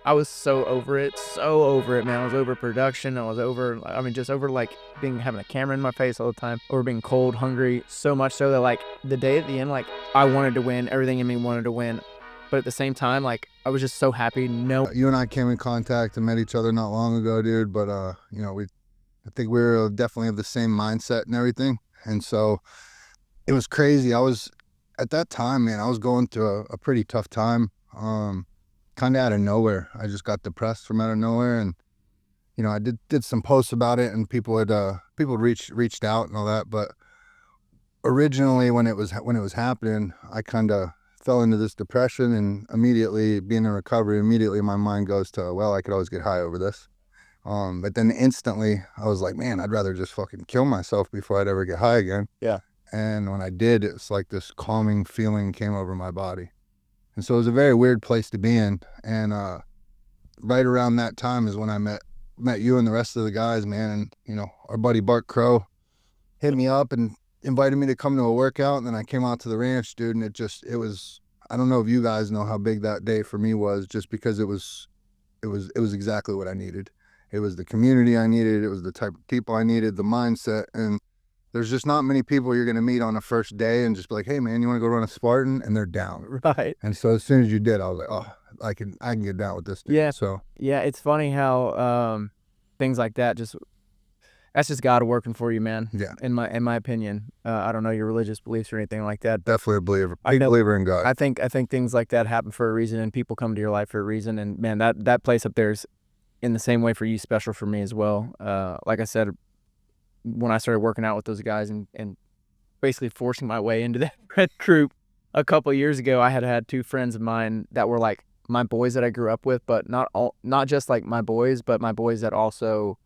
I was so over it, man. I was over production. I was over, I mean, just over like having a camera in my face all the time, or being cold, hungry, so much so that like the day at the end, like I wanted to win. Everything in me wanted to win. But at the same time, like I was just so happy. No, You and I came in contact and met each other not long ago, dude. But you know, I think we were definitely of the same mindset and everything. And so it was crazy. I was at that time, man. I was going through a pretty tough time. Kind of out of nowhere. I just got depressed from out of nowhere, and you know, I did some posts about it, and people reached out and all that. But originally, when it was happening, I kind of fell into this depression, and immediately being in recovery, immediately my mind goes to, well, I could always get high over this. But then instantly I was like, man, I'd rather just fucking kill myself before I'd ever get high again. Yeah. And when I did, it's like this calming feeling came over my body. And so it was a very weird place to be in. And right around that time is when I met you and the rest of the guys, man. And, you know, our buddy Bart Crow hit me up and invited me to come to a workout. And then I came out to the ranch, dude. And it was, I don't know if you guys know how big that day for me was, just because it was exactly what I needed. It was the community I needed. It was the type of people I needed, the mindset. And there's just not many people you're going to meet on the first day and just be like, hey, man, you want to go run a Spartan? And they're down. right. And so as soon as you did, I was like, oh, I can get down with this dude. Yeah. So Yeah, it's funny how things like that that's just God working for you, man. Yeah. In my opinion, I don't know your religious beliefs or anything like that. Definitely a believer. Big believer in God. I think things like that happen for a reason, and people come to your life for a reason. And man, that place up there is in the same way for you, special for me as well. Like I said, when I started working out with those guys and basically forcing my way into that red group a couple of years ago, I had two friends of mine that were like my boys that I grew up with, but not just like my boys, but my boys that also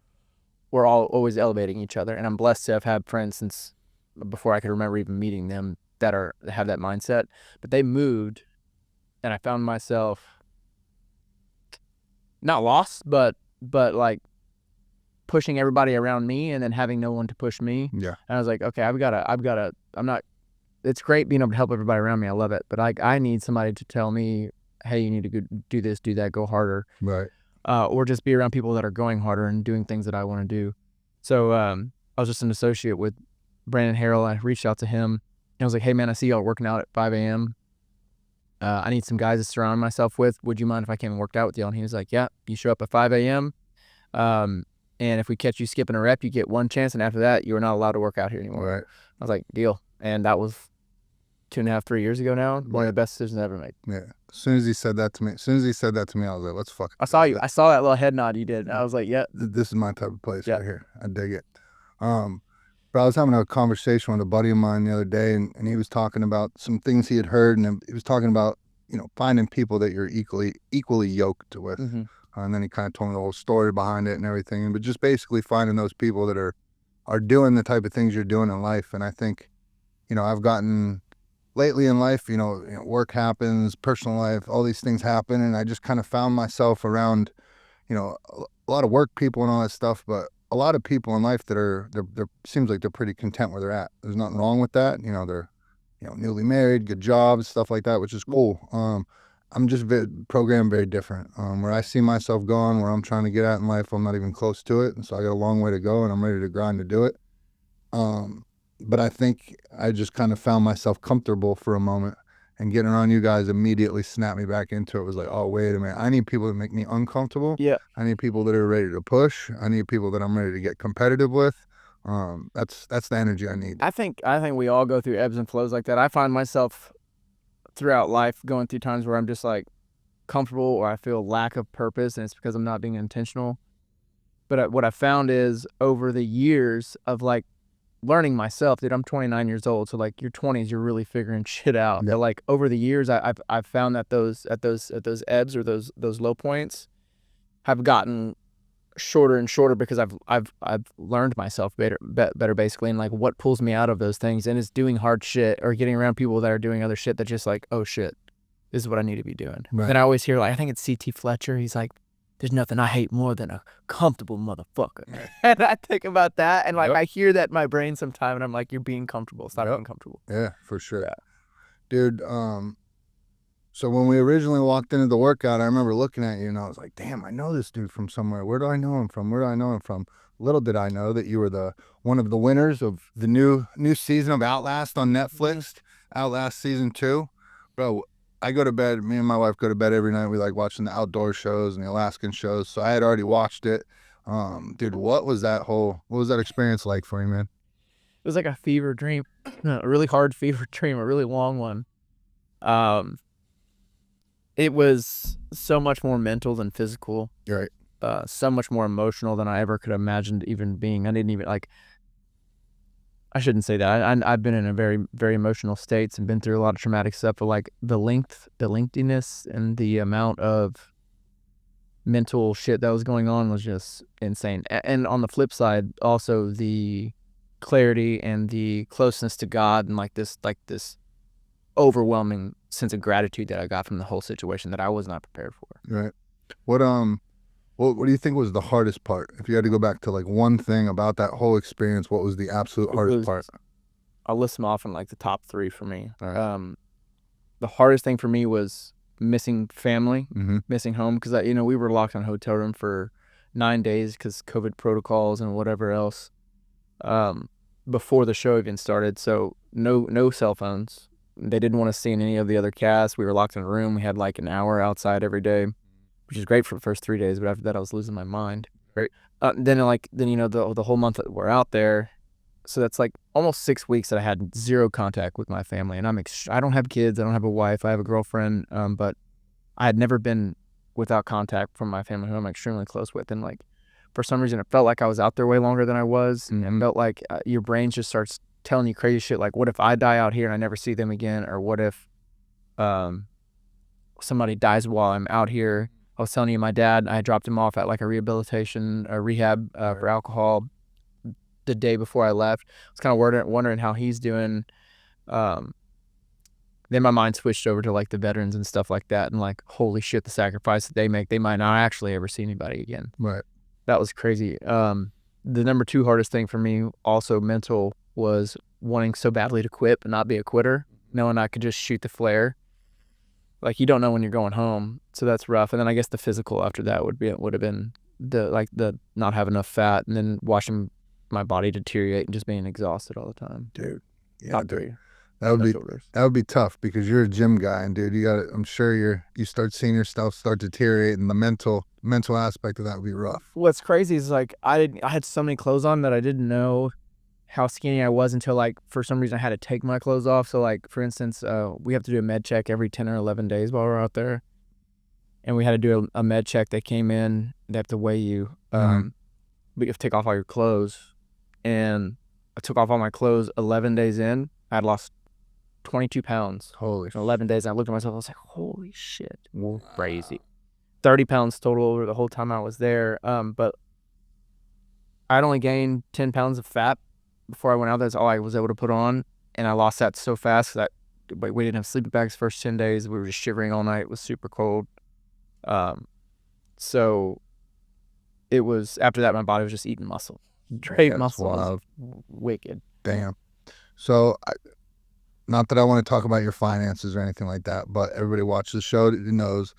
were all always elevating each other. And I'm blessed to have had friends since before I could remember even meeting them that have that mindset. But they moved, and I found myself not lost, but like pushing everybody around me and then having no one to push me. Yeah. And I was like, okay, it's great being able to help everybody around me. I love it. But I need somebody to tell me, hey, you need to go do this, do that, go harder. Right. Or just be around people that are going harder and doing things that I want to do. So I was just an associate with Brandon Harrell. I reached out to him and I was like, hey man, I see y'all working out at 5 a.m. I need some guys to surround myself with. Would you mind if I came and worked out with y'all? And he was like, yeah, you show up at 5 a.m. And if we catch you skipping a rep, you get one chance. And after that, you are not allowed to work out here anymore. Right. I was like, deal. And that was 2.5, 3 years ago now. One of the best decisions I ever made. Yeah. As soon as he said that to me, I was like, let's fuck. I saw you. I saw that little head nod you did. I was like, yeah. This is my type of place right here. I dig it. But I was having a conversation with a buddy of mine the other day, and he was talking about some things he had heard, and he was talking about, you know, finding people that you're equally yoked with. Mm-hmm. And then he kind of told me the whole story behind it and everything. But just basically finding those people that are doing the type of things you're doing in life. And I think, you know, I've gotten lately in life, you know, work happens, personal life, all these things happen. And I just kind of found myself around, you know, a lot of work people and all that stuff, but a lot of people in life that they're seems like they're pretty content where they're at. There's nothing wrong with that. You know, they're, you know, newly married, good jobs, stuff like that, which is cool. I'm just programmed very different. Where I see myself going, where I'm trying to get at in life, I'm not even close to it. And so I got a long way to go, and I'm ready to grind to do it. But I think I just kind of found myself comfortable for a moment, and getting around you guys immediately snapped me back into it. It was like, oh, wait a minute. I need people to make me uncomfortable. Yeah. I need people that are ready to push. I need people that I'm ready to get competitive with. That's the energy I need. I think we all go through ebbs and flows like that. I find myself throughout life going through times where I'm just like comfortable, or I feel lack of purpose, and it's because I'm not being intentional. But what I found is over the years of like learning myself, dude, I'm 29 years old, so like your 20s, you're really figuring shit out. Yeah. But like over the years, I've found that those ebbs or those low points have gotten shorter and shorter because I've learned myself better basically, and like what pulls me out of those things, and it's doing hard shit or getting around people that are doing other shit that just like, oh shit, this is what I need to be doing. Right. And I always hear, like, I think it's C.T. Fletcher, he's like, there's nothing I hate more than a comfortable motherfucker. And I think about that, and like I hear that in my brain sometime, and I'm like, you're being comfortable, stop being comfortable. Yeah, for sure. Yeah. Dude, So when we originally walked into the workout, I remember looking at you and I was like, damn, I know this dude from somewhere. Where do I know him from? Where do I know him from? Little did I know that you were the one of the winners of the new season of Outlast on Netflix, Outlast season 2. Bro, I go to bed, me and my wife go to bed every night. We like watching the outdoor shows and the Alaskan shows. So I had already watched it. Dude, what was that experience like for you, man? It was like a fever dream, a really hard fever dream, a really long one. It was so much more mental than physical. Right. So much more emotional than I ever could have imagined even being. I didn't even like. I shouldn't say that. I've been in a very, very emotional states and been through a lot of traumatic stuff. But like the lengthiness, and the amount of mental shit that was going on was just insane. And on the flip side, also the clarity and the closeness to God, and like this overwhelming sense of gratitude that I got from the whole situation that I was not prepared for. Right. What do you think was the hardest part? If you had to go back to like one thing about that whole experience, what was the absolute hardest part? I'll list them off in like the top 3 for me. All right. The hardest thing for me was missing family, Mm-hmm. missing home, because we were locked in a hotel room for 9 days because COVID protocols and whatever else. Before the show even started, so no cell phones. They didn't want to see any of the other cast. We were locked in a room. We had like an hour outside every day, which is great for the first 3 days. But after that, I was losing my mind. Right. Then the whole month that we're out there, so that's like almost 6 weeks that I had zero contact with my family. And I don't have kids. I don't have a wife. I have a girlfriend. But I had never been without contact from my family, who I'm extremely close with. And like, for some reason, it felt like I was out there way longer than I was. And it felt like your brain just starts telling you crazy shit. Like, what if I die out here and I never see them again? Or what if somebody dies while I'm out here? I was telling you, my dad, I dropped him off at like a rehab for alcohol the day before I left. I was kind of wondering how he's doing. Then my mind switched over to like the veterans and stuff like that. And like, holy shit, the sacrifice that they make, they might not actually ever see anybody again. Right. That was crazy. The number 2 hardest thing for me, also mental, was wanting so badly to quit but not be a quitter, knowing I could just shoot the flare. Like, you don't know when you're going home, so that's rough. And then I guess the physical after that would have been the not have enough fat, and then watching my body deteriorate and just being exhausted all the time. Dude. Yeah, Top dude. 3. That would be tough because you're a gym guy, and dude, I'm sure you start seeing yourself start deteriorate, and the mental aspect of that would be rough. What's crazy is like I had so many clothes on that I didn't know how skinny I was until like for some reason I had to take my clothes off. So like, for instance, we have to do a med check every 10 or 11 days while we're out there, and we had to do a med check. They came in, they have to weigh you, but you have to take off all your clothes, and I took off all my clothes 11 days in. I had lost 22 pounds. Holy. 11 days. And I looked at myself, I was like, holy shit, crazy. 30 pounds total over the whole time I was there. But I'd only gained 10 pounds of fat before I went out. That's all I was able to put on. And I lost that so fast that we didn't have sleeping bags the first 10 days. We were just shivering all night. It was super cold. So it was, after that, my body was just eating muscle. Straight muscle. Was wicked. Damn. So, not that I want to talk about your finances or anything like that, but everybody watches the show knows.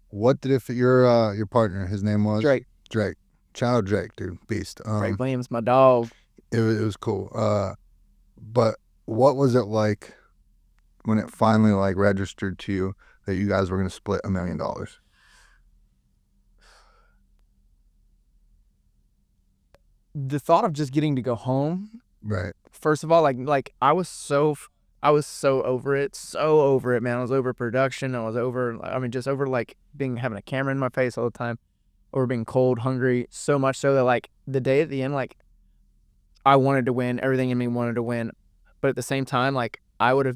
What did it for your partner? His name was Drake. Shout out Drake, dude, beast. Drake Vliem's my dog. It was cool. But what was it like when it finally like registered to you that you guys were going to split $1 million? The thought of just getting to go home. Right. First of all, like I was so over it, man. I was over production. Just over like having a camera in my face all the time, or being cold, hungry, so much so that like the day at the end, like I wanted to win. Everything in me wanted to win, but at the same time, like I was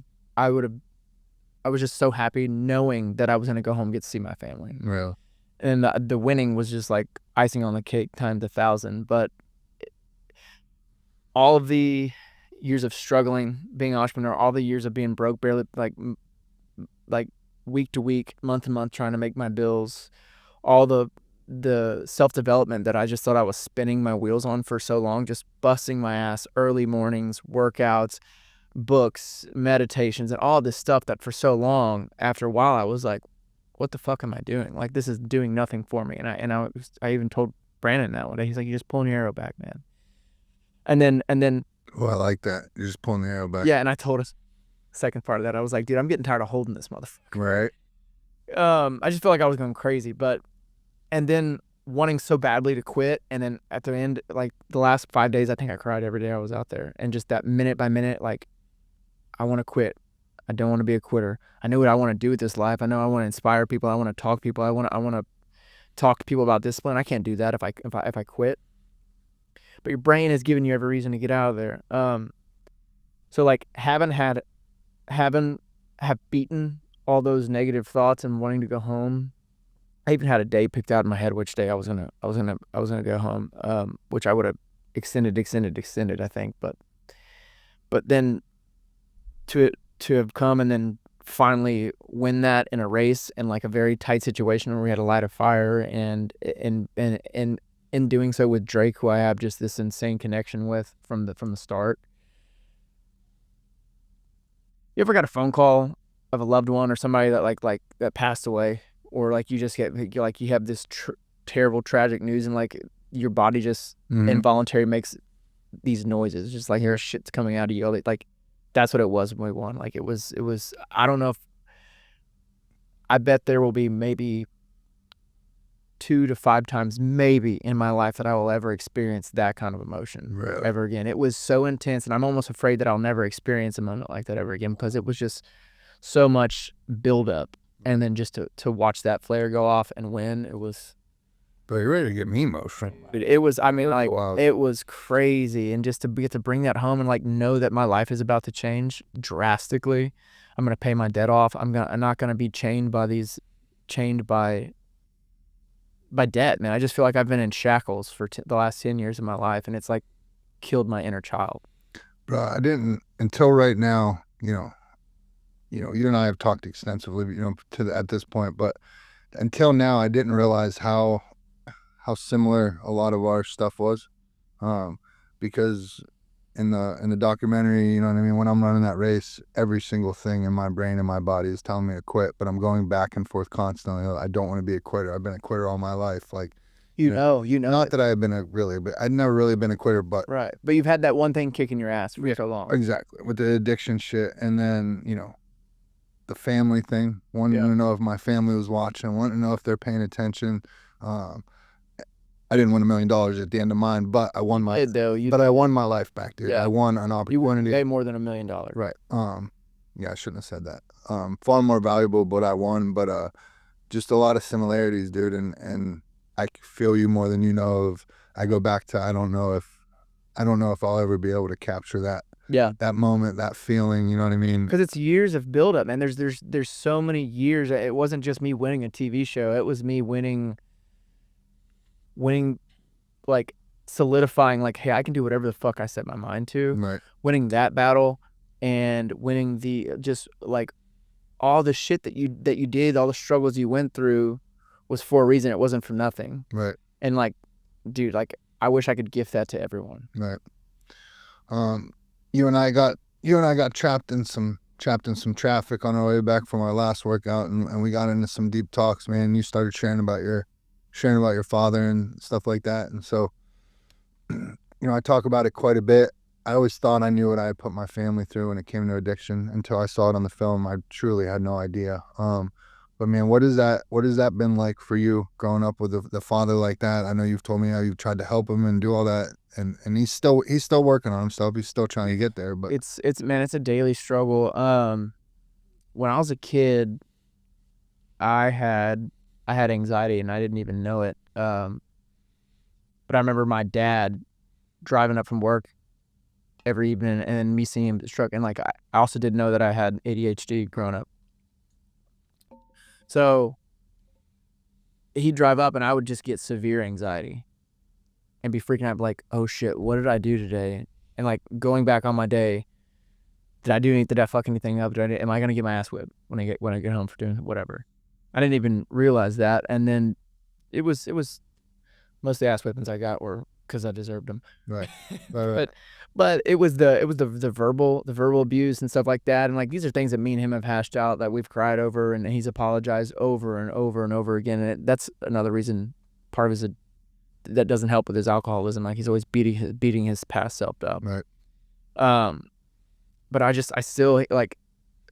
just so happy knowing that I was gonna go home and get to see my family. Real. And the winning was just like icing on the cake times 1,000. But all of the years of struggling, being an entrepreneur, all the years of being broke, barely like week to week, month to month, trying to make my bills, all the self-development that I just thought I was spinning my wheels on for so long, just busting my ass, early mornings, workouts, books, meditations, and all this stuff that for so long, after a while, I was like, what the fuck am I doing? Like, this is doing nothing for me. I even told Brandon that one day. He's like, you're just pulling your arrow back, man. And then Well, I like that. You're just pulling the arrow back. yeah, and I told us second part of that. I was like, dude, I'm getting tired of holding this motherfucker. Right. I just felt like I was going crazy, and then wanting so badly to quit, and then at the end, like the last 5 days, I think I cried every day I was out there, and just that minute by minute, like, I want to quit. I don't want to be a quitter. I know what I want to do with this life. I know I want to inspire people. I want to talk to people. I want to talk to people about discipline. I can't do that if I quit. But your brain is giving you every reason to get out of there. So like have beaten all those negative thoughts and wanting to go home. I even had a day picked out in my head which day I was gonna go home. Which I would have extended, I think. But then to have come and then finally win that in a race in like a very tight situation where we had to light a fire, and in doing so with Drake, who I have just this insane connection with from the start. You ever got a phone call of a loved one or somebody that like that passed away, or like you just get like you have this terrible tragic news, and like your body just involuntary makes these noises, just like your shit's coming out of you, like that's what it was when we won. Like it was I don't know if, I bet there will be maybe 2 to 5 times maybe in my life that I will ever experience that kind of emotion ever again. It was so intense, and I'm almost afraid that I'll never experience a moment like that ever again, because it was just so much buildup, and then just to watch that flare go off and win, it was. But you're ready to get me emotional. It was, I mean, like, it was crazy, and just to get to bring that home and like know that my life is about to change drastically. I'm gonna pay my debt off. I'm not gonna be chained by debt, man. I just feel like I've been in shackles for the last 10 years of my life, and it's like killed my inner child. Bro, I didn't until right now. You and I have talked extensively, at this point, but until now, I didn't realize how similar a lot of our stuff was, because in the documentary, you know what I mean, when I'm running that race, every single thing in my brain and my body is telling me to quit, but I'm going back and forth constantly. I don't want to be a quitter. I've been a quitter all my life. Like, not that I've been but I'd never really been a quitter, but right. But you've had that one thing kicking your ass for so long. Exactly, with the addiction shit, and then the family thing. Wanting to know if my family was watching. Wanting to know if they're paying attention. I didn't win $1 million at the end of mine, but I won my. But I won my life back, dude. I won an opportunity. You way more than $1 million. Right. Yeah, I shouldn't have said that. Far more valuable, but I won. But just a lot of similarities, dude. And I feel you more than you know of. I go back to I don't know if I'll ever be able to capture that. Yeah. That moment, that feeling. You know what I mean? Because it's years of buildup, man. There's so many years. It wasn't just me winning a TV show. It was me winning, like solidifying, like, hey, I can do whatever the fuck I set my mind to. Right. Winning that battle, and winning the just like all the shit that you did, all the struggles you went through, was for a reason. It wasn't for nothing. Right. And like, dude, like I wish I could gift that to everyone. Right. You and I got trapped in some traffic on our way back from our last workout, and we got into some deep talks, man. You started sharing about your father and stuff like that, and so I talk about it quite a bit. I always thought I knew what I had put my family through when it came to addiction until I saw it on the film. I truly had no idea. But man, what has that been like for you growing up with the father like that? I know you've told me how you've tried to help him and do all that, and he's still working on himself. He's still trying to get there, but it's a daily struggle. When I was a kid, I had anxiety and I didn't even know it. But I remember my dad driving up from work every evening and me seeing him struck, and like I also didn't know that I had ADHD growing up. So he'd drive up and I would just get severe anxiety and be freaking out, like, oh shit, what did I do today? And like going back on my day, did I fuck anything up? Am I gonna get my ass whipped when I get home for doing whatever? I didn't even realize that. And then it was most of the ass whippings I got were because I deserved them. Right. Right. But it was the verbal abuse and stuff like that, and like these are things that me and him have hashed out that we've cried over, and he's apologized over and over and over again, and that's another reason. Part of his that doesn't help with his alcoholism. Like he's always beating his past self up. Right. But I still like.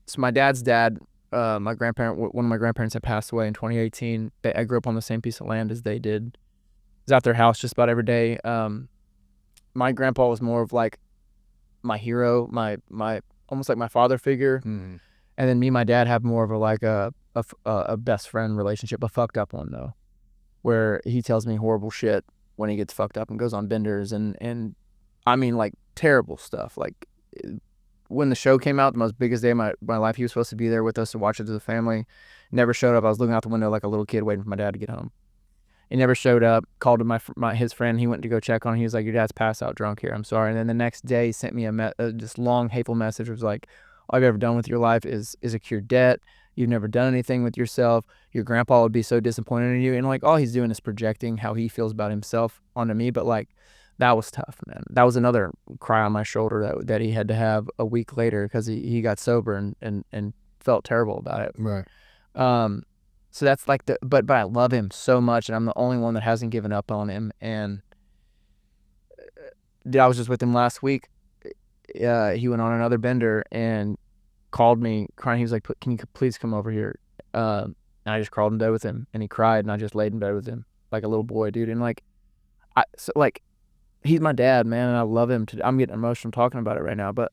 So my dad's dad, one of my grandparents had passed away in 2018. I grew up on the same piece of land as they did. I was at their house just about every day. My grandpa was more of like my hero, my almost like my father figure. Mm. And then me and my dad have more of a best friend relationship, a fucked up one though, where he tells me horrible shit when he gets fucked up and goes on benders and I mean like terrible stuff. Like when the show came out, the most biggest day of my life, he was supposed to be there with us to watch it as a family. Never showed up. I was looking out the window like a little kid waiting for my dad to get home. He never showed up. Called to his friend. He went to go check on him. He was like, "Your dad's passed out drunk here. I'm sorry." And then the next day, he sent me this long, hateful message. It was like, "All you've ever done with your life is accrue debt. You've never done anything with yourself. Your grandpa would be so disappointed in you." And like all he's doing is projecting how he feels about himself onto me. But like that was tough, man. That was another cry on my shoulder that he had to have a week later because he got sober and felt terrible about it. Right. So that's like but I love him so much, and I'm the only one that hasn't given up on him. And I was just with him last week. He went on another bender and called me crying. He was like, "Can you please come over here?" And I just crawled in bed with him, and he cried, and I just laid in bed with him like a little boy, dude. And like, he's my dad, man, and I love him. I'm getting emotional talking about it right now, but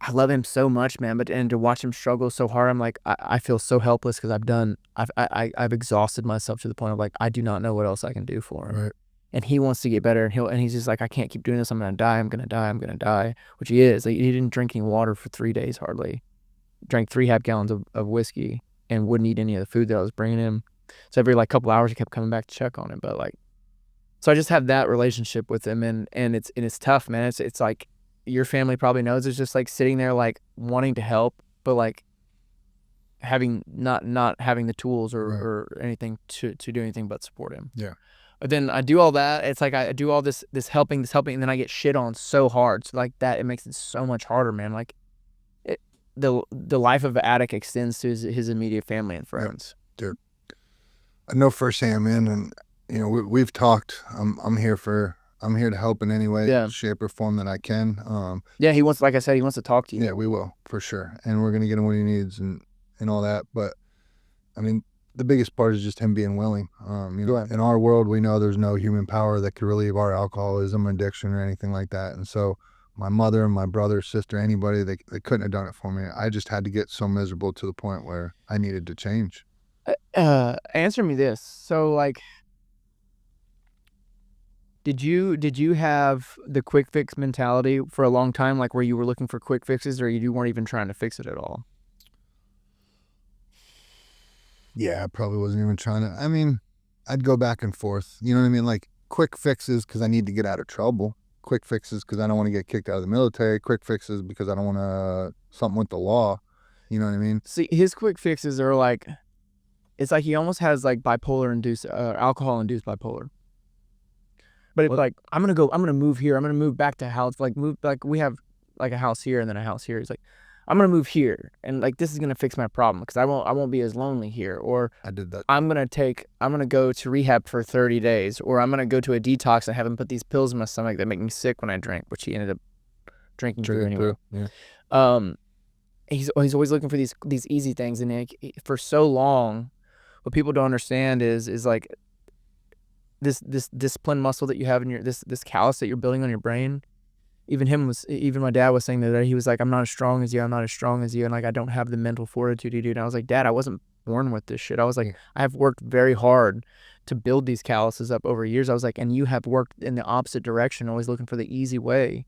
I love him so much, man. And to watch him struggle so hard, I'm like, I feel so helpless because I've exhausted myself to the point of like, I do not know what else I can do for him. Right. And he wants to get better, and he's just like, I can't keep doing this. I'm gonna die. I'm gonna die. I'm gonna die. Which he is. Like, he didn't drink any water for 3 days hardly. Drank 3.5 gallons of whiskey and wouldn't eat any of the food that I was bringing him. So every like couple hours, he kept coming back to check on him. But like, so I just have that relationship with him, and it's tough, man. It's like your family probably knows. It's just like sitting there like wanting to help, but like having not having the tools or anything to do anything but support him. Yeah. But then I do all that. It's like I do all this helping, and then I get shit on so hard. So like that, it makes it so much harder, man. Like the life of an addict extends to his immediate family and friends. Dude, I know firsthand, man, and you know we've talked. I'm here to help in any way, shape, or form that I can. Yeah, he wants, like I said, he wants to talk to you. Yeah, we will for sure, and we're gonna get him what he needs and all that. But I mean, the biggest part is just him being willing. You know, in our world, we know there's no human power that could relieve our alcoholism, addiction, or anything like that. And so, my mother, my brother, sister, anybody, they couldn't have done it for me. I just had to get so miserable to the point where I needed to change. Answer me this. So like, did you have the quick fix mentality for a long time, like where you were looking for quick fixes, or you weren't even trying to fix it at all? Yeah, I probably wasn't even trying to. I mean, I'd go back and forth. You know what I mean? Like quick fixes because I need to get out of trouble. Quick fixes because I don't want to get kicked out of the military. Quick fixes because I don't want to something with the law. You know what I mean? See, his quick fixes are like, it's like he almost has like alcohol-induced bipolar. But it's like, I'm gonna move here. I'm gonna move back to house. Like we have like a house here and then a house here. He's like, I'm gonna move here, and like this is gonna fix my problem because I won't be as lonely here. Or I did that. I'm gonna go to rehab for 30 days, or I'm gonna go to a detox and have him put these pills in my stomach that make me sick when I drink, which he ended up drinking through anyway. Yeah. He's always looking for these easy things, and like, for so long, what people don't understand is like this discipline muscle that you have in your this callus that you're building on your brain. Even my dad was saying that he was like, I'm not as strong as you, and like I don't have the mental fortitude you do. And I was like, Dad, I wasn't born with this shit. I was like, I have worked very hard to build these calluses up over years. I was like, and you have worked in the opposite direction, always looking for the easy way.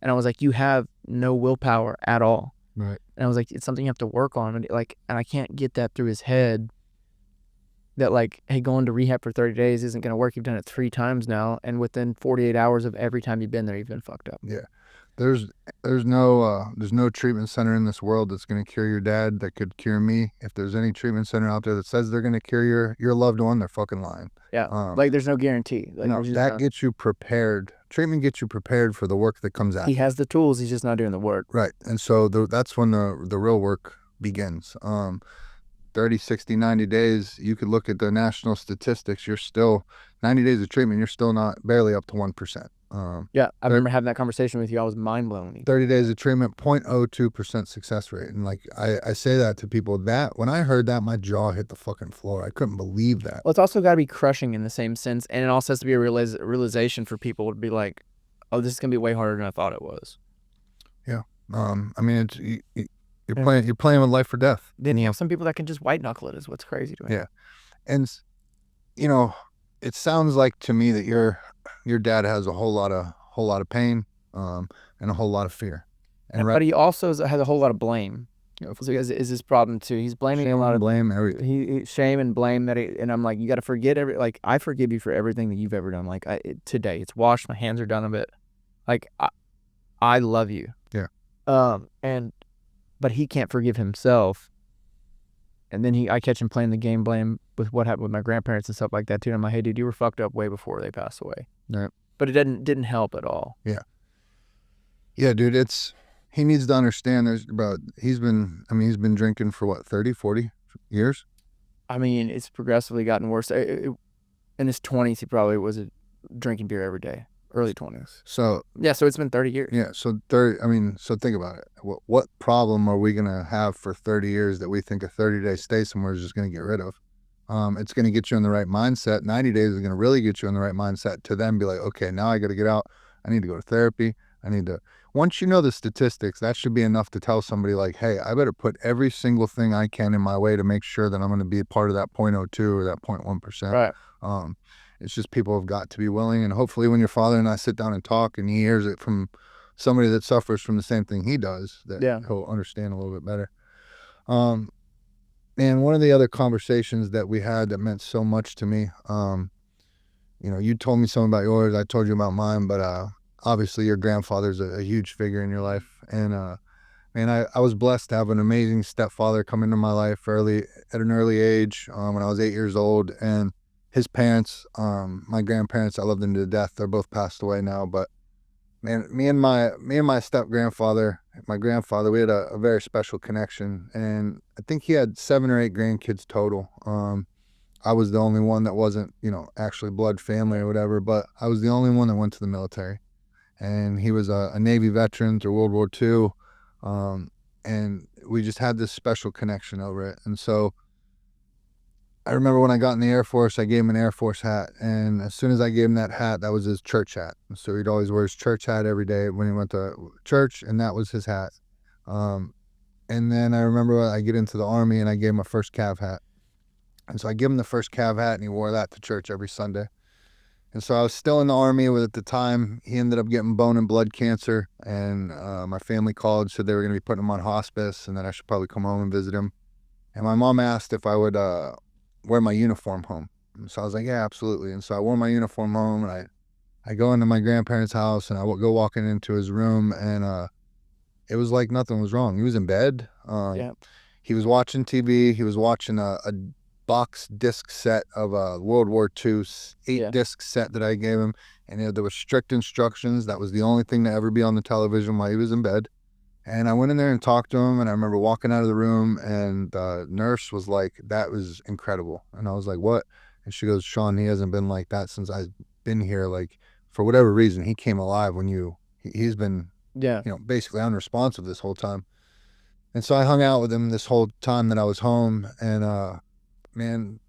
And I was like, you have no willpower at all. Right. And I was like, it's something you have to work on. And I can't get that through his head that like, hey, going to rehab for 30 days isn't going to work. You've done it 3 times now. And within 48 hours of every time you've been there, you've been fucked up. Yeah. there's no treatment center in this world that's going to cure your dad that could cure me. If there's any treatment center out there that says they're going to cure your loved one, they're fucking lying. Yeah, like there's no guarantee. Like, No, that gets you prepared. Treatment gets you prepared for the work that comes he after. has the tools. He's just not doing the work. Right, and so that's when the real work begins. 30, 60, 90 days, you could look at the national statistics. You're still 90 days of treatment. You're still not barely up to 1%. Yeah, I remember having that conversation with you. I was mind blown. 30 days of treatment, 0.02% success rate. And like I say that to people, that when I heard that, my jaw hit the fucking floor. I couldn't believe that. Well, it's also got to be crushing in the same sense, and it also has to be a realization for people to be like, oh, this is gonna be way harder than I thought it was. Yeah. I mean, you're playing with life or death. Then you have some people that can just white knuckle it, is what's crazy to me. Yeah. And you know, it sounds like to me that your dad has a whole lot of pain, and a whole lot of fear. But he also has a whole lot of blame. So is his problem too. He's blaming shame, a lot of blame, everything. He shame and blame that. And I'm like, you got to forget like I forgive you for everything that you've ever done. Like today, it's washed. My hands are done of it. Like I love you. Yeah. But he can't forgive himself. And then I catch him playing the game blame with what happened with my grandparents and stuff like that too. And I'm like, hey dude, you were fucked up way before they passed away. Yeah. But it didn't help at all. Yeah. Yeah, dude, he needs to understand he's been drinking for what, 30, 40 years? I mean, it's progressively gotten worse. In his 20s, he probably was drinking beer every day. Early 20s. So yeah, so it's been 30 years. Yeah, so so think about it. What problem are we gonna have for 30 years that we think a 30-day stay somewhere is just gonna get rid of? It's gonna get you in the right mindset. 90 days is gonna really get you in the right mindset to then be like, okay, now I got to get out. I need to go to therapy. Once you know the statistics, that should be enough to tell somebody like, hey, I better put every single thing I can in my way to make sure that I'm going to be a part of that 0.02 or that 0.1%. Right. It's just people have got to be willing. And hopefully when your father and I sit down and talk and he hears it from somebody that suffers from the same thing he does, that he'll understand a little bit better. And one of the other conversations that we had that meant so much to me, you told me something about yours, I told you about mine, but obviously your grandfather's a huge figure in your life. And I was blessed to have an amazing stepfather come into my life at an early age, when I was 8 years old. And his parents, my grandparents, I love them to death. They're both passed away now, but man, me and my step grandfather, my grandfather, we had a very special connection. And I think he had 7 or 8 grandkids total. I was the only one that wasn't, actually blood family or whatever, but I was the only one that went to the military. And he was a Navy veteran through World War II. And we just had this special connection over it. And so I remember when I got in the Air Force, I gave him an Air Force hat. And as soon as I gave him that hat, that was his church hat. So he'd always wear his church hat every day when he went to church, and that was his hat. And then I remember I get into the Army and I gave him a first cav hat. And so I give him the first cav hat and he wore that to church every Sunday. And so I was still in the Army at the time. He ended up getting bone and blood cancer, and my family called, said they were going to be putting him on hospice and that I should probably come home and visit him. And my mom asked if I would wear my uniform home. And so I was like, yeah, absolutely. And so I wore my uniform home, and I go into my grandparents' house, and I go walking into his room, and it was like nothing was wrong. He was in bed. He was watching TV. He was watching a box disc set of a World War II 8-disc set that I gave him, and there was strict instructions. That was the only thing to ever be on the television while he was in bed. And I went in there and talked to him, and I remember walking out of the room, and the nurse was like, that was incredible. And I was like, what? And she goes, Shawn, he hasn't been like that since I've been here. Like, for whatever reason, he came alive when he's been basically unresponsive this whole time. And so I hung out with him this whole time that I was home. And man,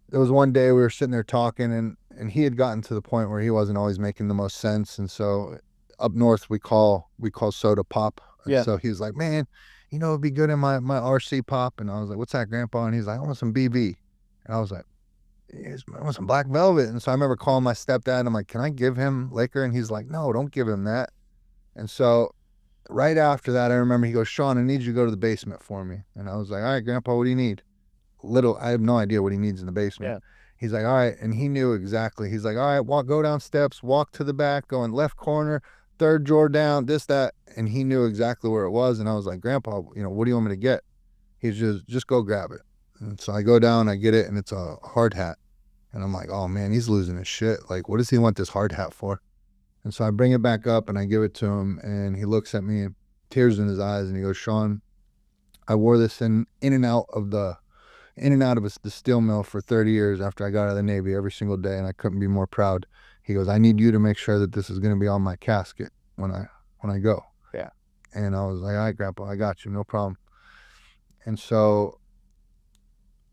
there was one day we were sitting there talking, and he had gotten to the point where he wasn't always making the most sense. And so up north we call soda pop. And so he was like, man, it'd be good in my RC pop. And I was like, what's that, Grandpa? And he's like, I want some BV. And I was like, I want some Black Velvet. And so I remember calling my stepdad. I'm like, can I give him liquor? And he's like, no, don't give him that. And so right after that, I remember he goes, Shawn, I need you to go to the basement for me. And I was like, all right, Grandpa, what do you need? I have no idea what he needs in the basement. He's like, all right. And he knew exactly. He's like, all right, go down steps, walk to the back, go in left corner, third drawer down, this, that. And he knew exactly where it was. And I was like, Grandpa, what do you want me to get? He's just go grab it. And so I go down, I get it, and it's a hard hat. And I'm like, oh man, he's losing his shit. Like, what does he want this hard hat for? And so I bring it back up and I give it to him, and he looks at me, tears in his eyes, and he goes, Shawn, I wore this in and out of the steel mill for 30 years after I got out of the Navy every single day, and I couldn't be more proud. He goes, I need you to make sure that this is going to be on my casket when I go. Yeah. And I was like, all right, Grandpa, I got you, no problem. And so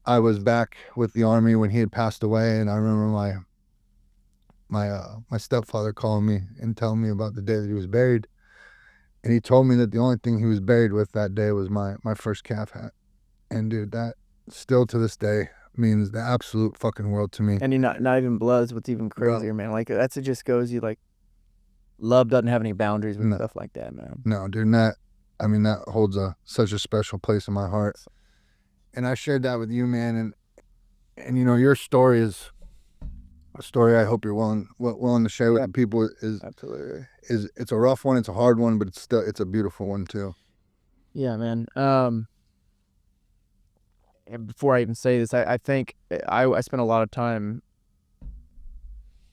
I was back with the Army when he had passed away, and I remember my stepfather calling me and telling me about the day that he was buried. And he told me that the only thing he was buried with that day was my first calf hat. And dude, that still to this day means the absolute fucking world to me. And you're not even blood's what's even crazier, man. Like, that's, it just goes, you like, love doesn't have any boundaries with stuff like that, man. No, dude, that holds such a special place in my heart. And I shared that with you, man. And your story is a story I hope you're willing to share with the people. Absolutely. It's a rough one, it's a hard one, but it's a beautiful one too. Yeah, man. And before I even say this, I think I spent a lot of time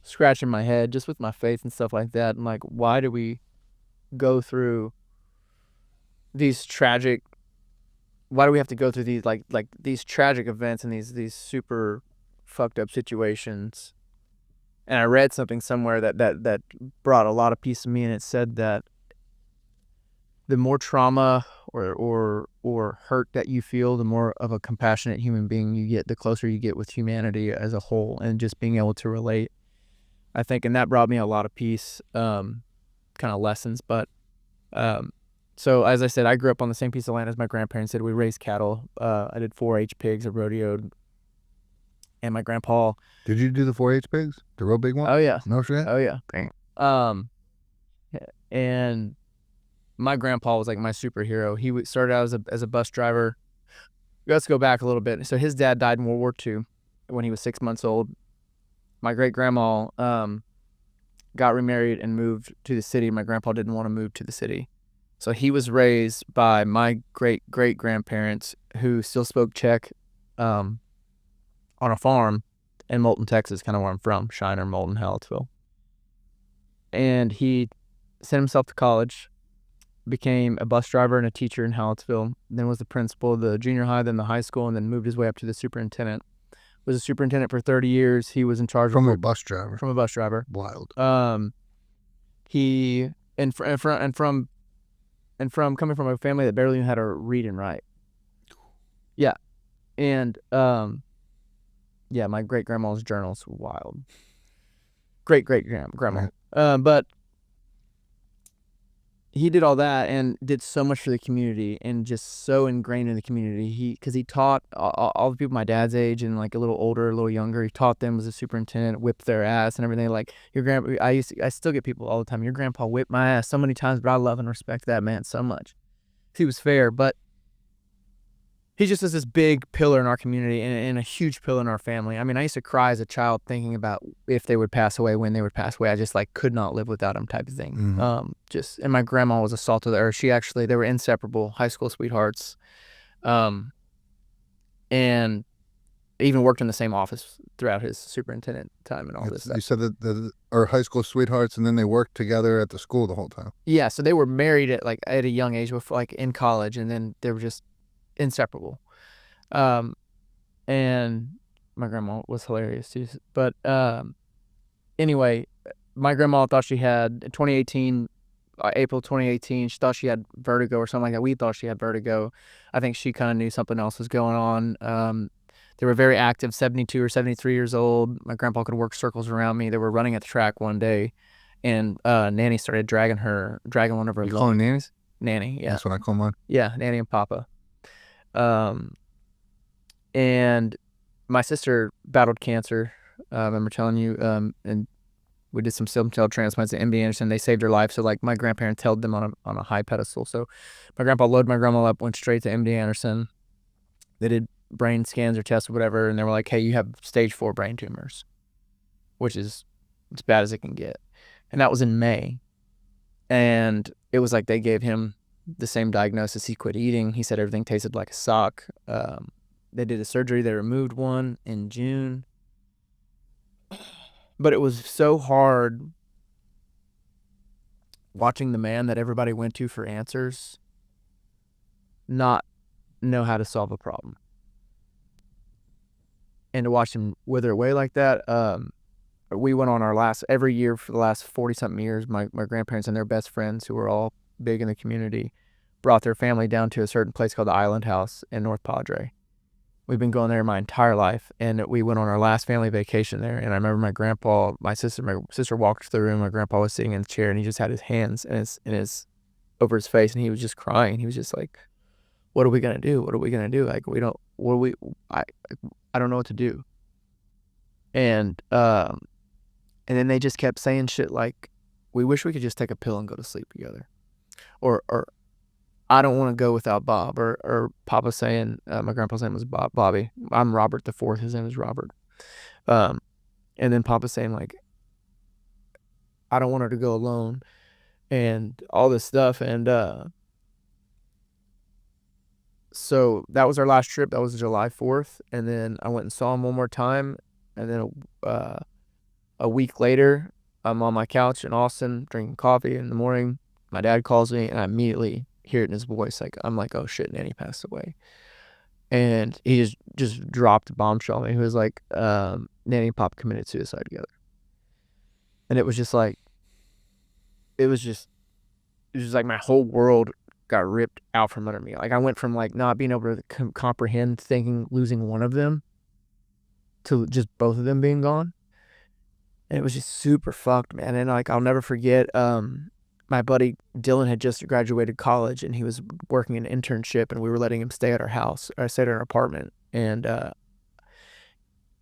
scratching my head just with my faith and stuff like that, and like, why do we go through these tragic? Why do we have to go through these like these tragic events and these super fucked up situations? And I read something somewhere that brought a lot of peace to me, and it said that the more trauma or hurt that you feel, the more of a compassionate human being you get, the closer you get with humanity as a whole, and just being able to relate, I think. And that brought me a lot of peace, kind of lessons. But so as I said, I grew up on the same piece of land as my grandparents did. We raised cattle. I did 4-H pigs, I rodeoed. And my grandpa. Did you do the 4-H pigs? The real big one? Oh yeah. No shit? Oh yeah. Dang. And my grandpa was like my superhero. He started out as a bus driver. Let's go back a little bit. So his dad died in World War II when he was 6 months old. My great grandma got remarried and moved to the city. My grandpa didn't want to move to the city. So he was raised by my great grandparents who still spoke Czech, on a farm in Moulton, Texas, kind of where I'm from, Shiner, Moulton, Hallettsville. And he sent himself to college, became a bus driver and a teacher in Hallettsville, then was the principal of the junior high, then the high school, and then moved his way up to the superintendent. Was a superintendent for 30 years. He was in charge from a bus driver. From a bus driver. Wild. He and from coming from a family that barely knew how to read and write. Yeah. And yeah, my great grandma's journal's wild. Great grandma. Right. But he did all that and did so much for the community, and just so ingrained in the community. Because he taught all the people my dad's age and like a little older, a little younger. He taught them as a superintendent, whipped their ass and everything. Like, your grandpa, I still get people all the time, your grandpa whipped my ass so many times, but I love and respect that man so much. He was fair, but he just is this big pillar in our community and a huge pillar in our family. I mean, I used to cry as a child thinking about if they would pass away, when they would pass away. I just like could not live without him, type of thing. Mm-hmm. And my grandma was a salt of the earth. They were inseparable, high school sweethearts. And even worked in the same office throughout his superintendent time and all this stuff. You said that our high school sweethearts, and then they worked together at the school the whole time. Yeah, so they were married at a young age, like in college, and then they were just inseparable. And my grandma was hilarious too. But anyway, my grandma thought she had, in 2018, April 2018, she thought she had vertigo or something like that. We thought she had vertigo. I think she kind of knew something else was going on. They were very active, 72 or 73 years old. My grandpa could work circles around me. They were running at the track one day, and Nanny started dragging one of her. You call them nannies? Nanny, yeah. That's what I call mine. Yeah, Nanny and Papa. And my sister battled cancer. I remember telling you, and we did some stem cell transplants at MD Anderson. They saved her life. So like my grandparents held them on a high pedestal. So my grandpa loaded my grandma up, went straight to MD Anderson. They did brain scans or tests or whatever, and they were like, hey, you have stage 4 brain tumors, which is as bad as it can get. And that was in May. And it was like they gave him the same diagnosis. He quit eating. He said everything tasted like a sock. They did a surgery. They removed one in June. But it was so hard watching the man that everybody went to for answers not know how to solve a problem. And to watch him wither away like that, we went on our last, every year for the last 40-something years, my grandparents and their best friends, who were all big in the community, brought their family down to a certain place called the Island House in North Padre. We've been going there my entire life, and we went on our last family vacation there. And I remember my sister walked to the room. My grandpa was sitting in the chair, and he just had his hands in his over his face, and he was just crying. He was just like, "What are we gonna do? What are we gonna do? Like, we don't. What are we? I don't know what to do." And then they just kept saying shit like, "We wish we could just take a pill and go to sleep together," or "I don't want to go without Bob," or Papa saying, my grandpa's name was Bobby. I'm Robert the Fourth. His name is Robert. And then Papa saying like, "I don't want her to go alone," and all this stuff. And so that was our last trip. That was July 4th. And then I went and saw him one more time. And then a week later, I'm on my couch in Austin drinking coffee in the morning. My dad calls me, and I immediately hear it in his voice. Like, I'm like, "Oh shit, Nanny passed away." And he just dropped a bombshell on me. He was like, Nanny and Pop committed suicide together. And it was just like, it was just like my whole world got ripped out from under me. Like, I went from like not being able to comprehend thinking losing one of them to just both of them being gone. And it was just super fucked, man. And like, I'll never forget, my buddy Dylan had just graduated college, and he was working an internship, and we were letting him stay at our house. Or I stayed at our apartment, and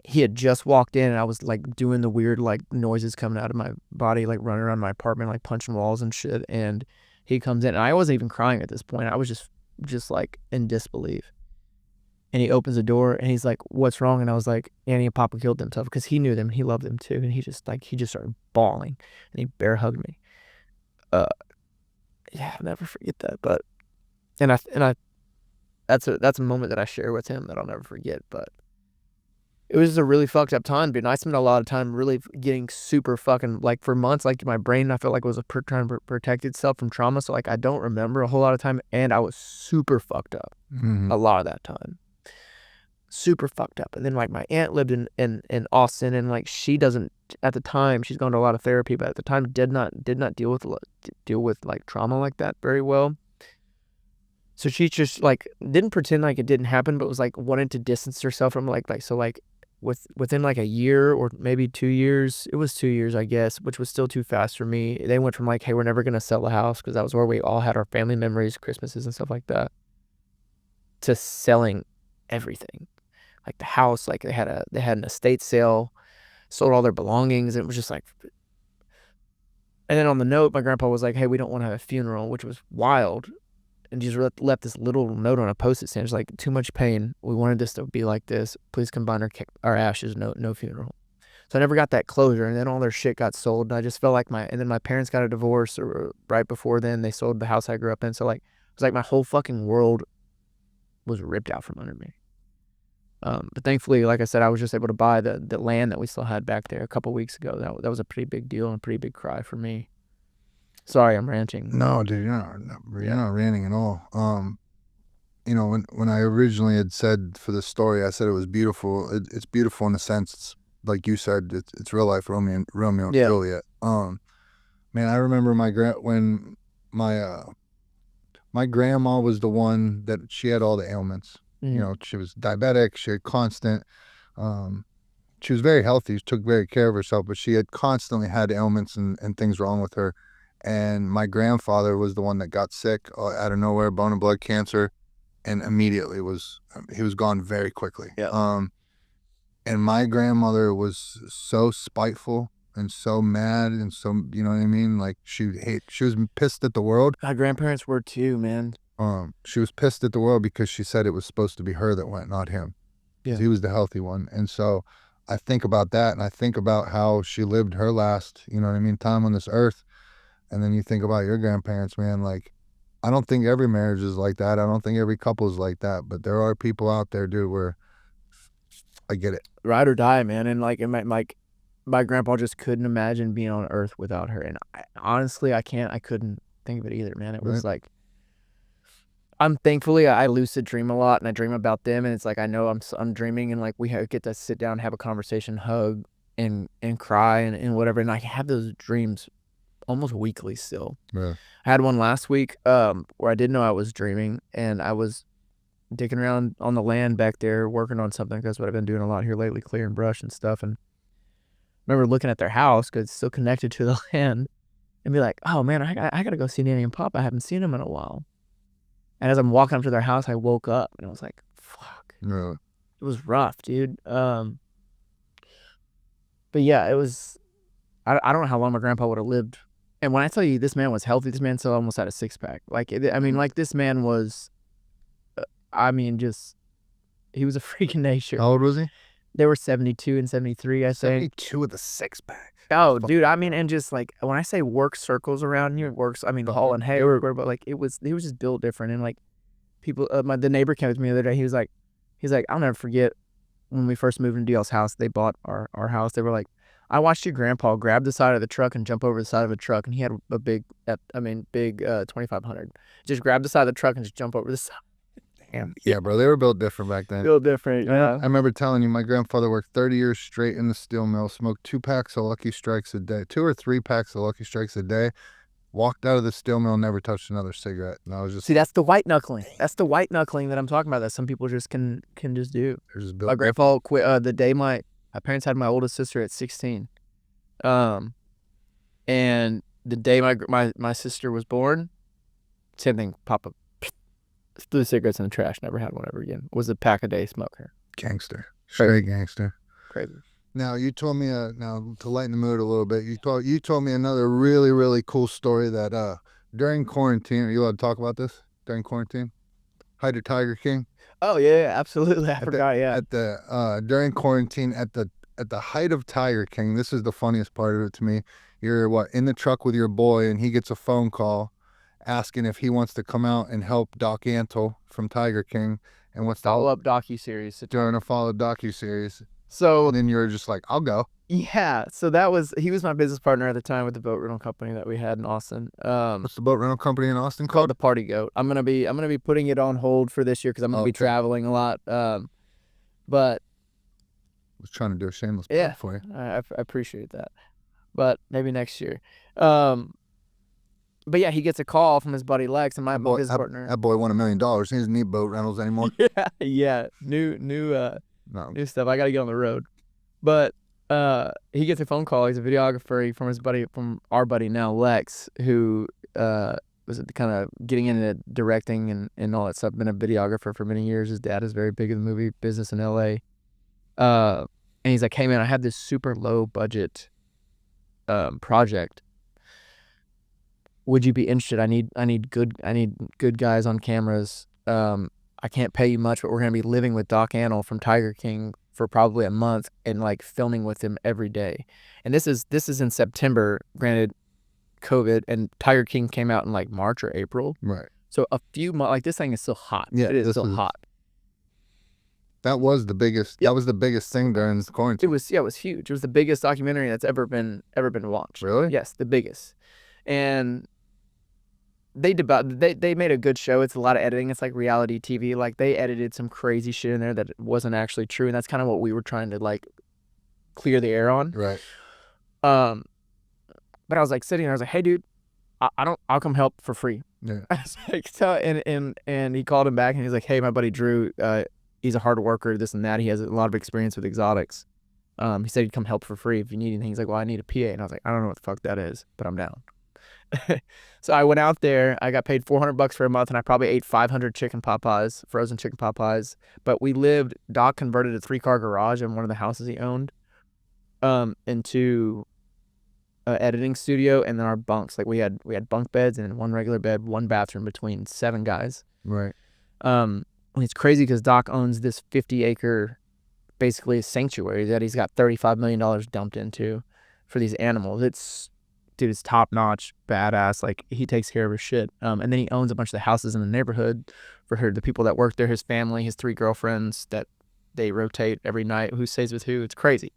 he had just walked in, and I was like doing the weird like noises coming out of my body, like running around my apartment, like punching walls and shit. And he comes in, and I wasn't even crying at this point. I was just like in disbelief. And he opens the door, and he's like, "What's wrong?" And I was like, "Annie and Papa killed themselves," because he knew them. He loved them too. And he just started bawling, and he bear hugged me. Yeah, I'll never forget that. But and I that's a moment that I share with him that I'll never forget. But it was just a really fucked up time, dude. And I spent a lot of time really getting super fucking, like, for months, like my brain, I felt like it was trying to protect itself from trauma. So like I don't remember a whole lot of time, and I was super fucked up a lot of that time. Super fucked up. And then like my aunt lived in Austin, and like she doesn't, at the time, she's gone to a lot of therapy, but at the time did not deal with like trauma like that very well. So she just like didn't pretend like it didn't happen, but was like wanted to distance herself from within like a year or maybe 2 years. It was 2 years, I guess, which was still too fast for me. They went from like, "Hey, we're never gonna sell the house," because that was where we all had our family memories, Christmases and stuff like that, to selling everything. Like the house, like they had an estate sale, sold all their belongings. And it was just like, and then on the note, my grandpa was like, "Hey, we don't want to have a funeral," which was wild. And just left this little note on a post-it stamp. It's like, "Too much pain. We wanted this to be like this. Please combine our ashes. No funeral." So I never got that closure. And then all their shit got sold. And I just felt like and then my parents got a divorce, or right before then they sold the house I grew up in. So like, it was like my whole fucking world was ripped out from under me. But thankfully, like I said, I was just able to buy the land that we still had back there a couple weeks ago. That was a pretty big deal and a pretty big cry for me. Sorry, I'm ranting. No, dude, you're not ranting at all. You know, when I originally had said for the story, I said it was beautiful. It's beautiful in the sense, like you said, it's real life Romeo and Juliet. Man, I remember when my grandma was the one that she had all the ailments. You know, she was diabetic. She had constant. She was very healthy. She took very care of herself, but she had constantly had ailments and things wrong with her. And my grandfather was the one that got sick out of nowhere, bone and blood cancer, and immediately he was gone very quickly. And my grandmother was so spiteful and so mad and so, you know what I mean? Like she was pissed at the world. My grandparents were too, man. She was pissed at the world because she said it was supposed to be her that went, not him. Yeah. He was the healthy one. And so I think about that, and I think about how she lived her last, you know what I mean, time on this earth. And then you think about your grandparents, man, like, I don't think every marriage is like that. I don't think every couple is like that, but there are people out there, dude, where I get it. Ride or die, man. And like, my grandpa just couldn't imagine being on Earth without her. And honestly, I couldn't think of it either, man. It was like, thankfully I lucid dream a lot, and I dream about them, and it's like I know I'm dreaming, and like we get to sit down, have a conversation, hug, and cry, and whatever. And I have those dreams almost weekly still. Yeah. I had one last week where I didn't know I was dreaming, and I was digging around on the land back there working on something. That's what I've been doing a lot here lately, clearing brush and stuff. And I remember looking at their house because it's still connected to the land, and be like, oh man, I gotta go see Nanny and Pop. I haven't seen them in a while. And as I'm walking up to their house, I woke up and I was like, fuck. Yeah. It was rough, dude. But yeah, it was, I don't know how long my grandpa would have lived. And when I tell you this man was healthy, this man still almost had a six pack. Like, I mean, like this man was, just, he was a freak of nature. How old was he? They were 72 and 73, I think. 72 with a six pack. Oh, dude, I mean, and just like, when I say work circles around you, hauling hay, but like, he was just built different. And like, people, the neighbor came with me the other day, he was like, I'll never forget when we first moved into DL's house, they bought our house. They were like, I watched your grandpa grab the side of the truck and jump over the side of a truck, and he had a big 2500. Just grab the side of the truck and just jump over the side. Damn. Yeah, bro, they were built different back then. Built different, yeah. I remember telling you, my grandfather worked 30 years straight in the steel mill, smoked 2 packs of Lucky Strikes a day, 2 or 3 packs of Lucky Strikes a day, walked out of the steel mill, never touched another cigarette. And I was just... See, that's the white knuckling. That's the white knuckling that I'm talking about, that some people just can just do. They're just built. My grandpa quit the day my parents had my oldest sister at 16. And the day my sister was born, same thing, Papa threw cigarettes in the trash, never had one ever again. Was a pack a day smoker. Gangster. Straight gangster. Crazy. Now, you told me, now to lighten the mood a little bit, you told me another really, really cool story that during quarantine, are you allowed to talk about this? During quarantine? Height of Tiger King? Oh, yeah, absolutely. I forgot, yeah. During quarantine, at the height of Tiger King, this is the funniest part of it to me. You're in the truck with your boy, and he gets a phone call asking if he wants to come out and help Doc Antle from Tiger King and what's the follow-up docuseries. During a follow-up docuseries. So and then you're just like, I'll go. Yeah, so he was my business partner at the time with the boat rental company that we had in Austin. What's the boat rental company in Austin called? The Party Goat. I'm gonna be putting it on hold for this year because I'm gonna be traveling a lot. But I was trying to do a shameless plug for you. I appreciate that, but maybe next year. But yeah, he gets a call from his buddy Lex, and my business partner. That boy won $1 million. He doesn't need boat rentals anymore. Yeah, new stuff. I got to get on the road. But he gets a phone call. He's a videographer from our buddy now, Lex, who was kind of getting into directing and all that stuff. Been a videographer for many years. His dad is very big in the movie business in LA. And he's like, hey man, I have this super low budget project. Would you be interested? I need good guys on cameras. I can't pay you much, but we're gonna be living with Doc Antle from Tiger King for probably a month and like filming with him every day. And this is in September, granted COVID, and Tiger King came out in like March or April. Right. So a few months, like this thing is still hot. Yeah, it is still hot. That was the biggest. Yep. That was the biggest thing during this quarantine. It was huge. It was the biggest documentary that's ever been watched. Really? Yes, the biggest. And they made a good show. It's a lot of editing. It's like reality TV. Like they edited some crazy shit in there that wasn't actually true, and that's kind of what we were trying to like clear the air on. Right. But I was like sitting there. I was like, hey dude, I'll come help for free. Yeah. I was like, and he called him back and he's like, hey, my buddy Drew, he's a hard worker, this and that. He has a lot of experience with exotics. He said he'd come help for free if you need anything. He's like, well, I need a PA. And I was like, I don't know what the fuck that is, but I'm down. So I went out there. I got paid $400 for a month, and I probably ate 500 chicken pot pies, frozen chicken pot pies. But Doc converted a 3-car garage in one of the houses he owned into an editing studio, and then our bunks. Like we had bunk beds and 1 regular bed, 1 bathroom between 7 guys. Right. And it's crazy because Doc owns this 50-acre, basically a sanctuary that he's got $35 million dumped into for these animals. It's dude is top notch, badass. Like he takes care of his shit. And then he owns a bunch of the houses in the neighborhood for the people that work there, his family, his 3 girlfriends that they rotate every night. Who stays with who? It's crazy.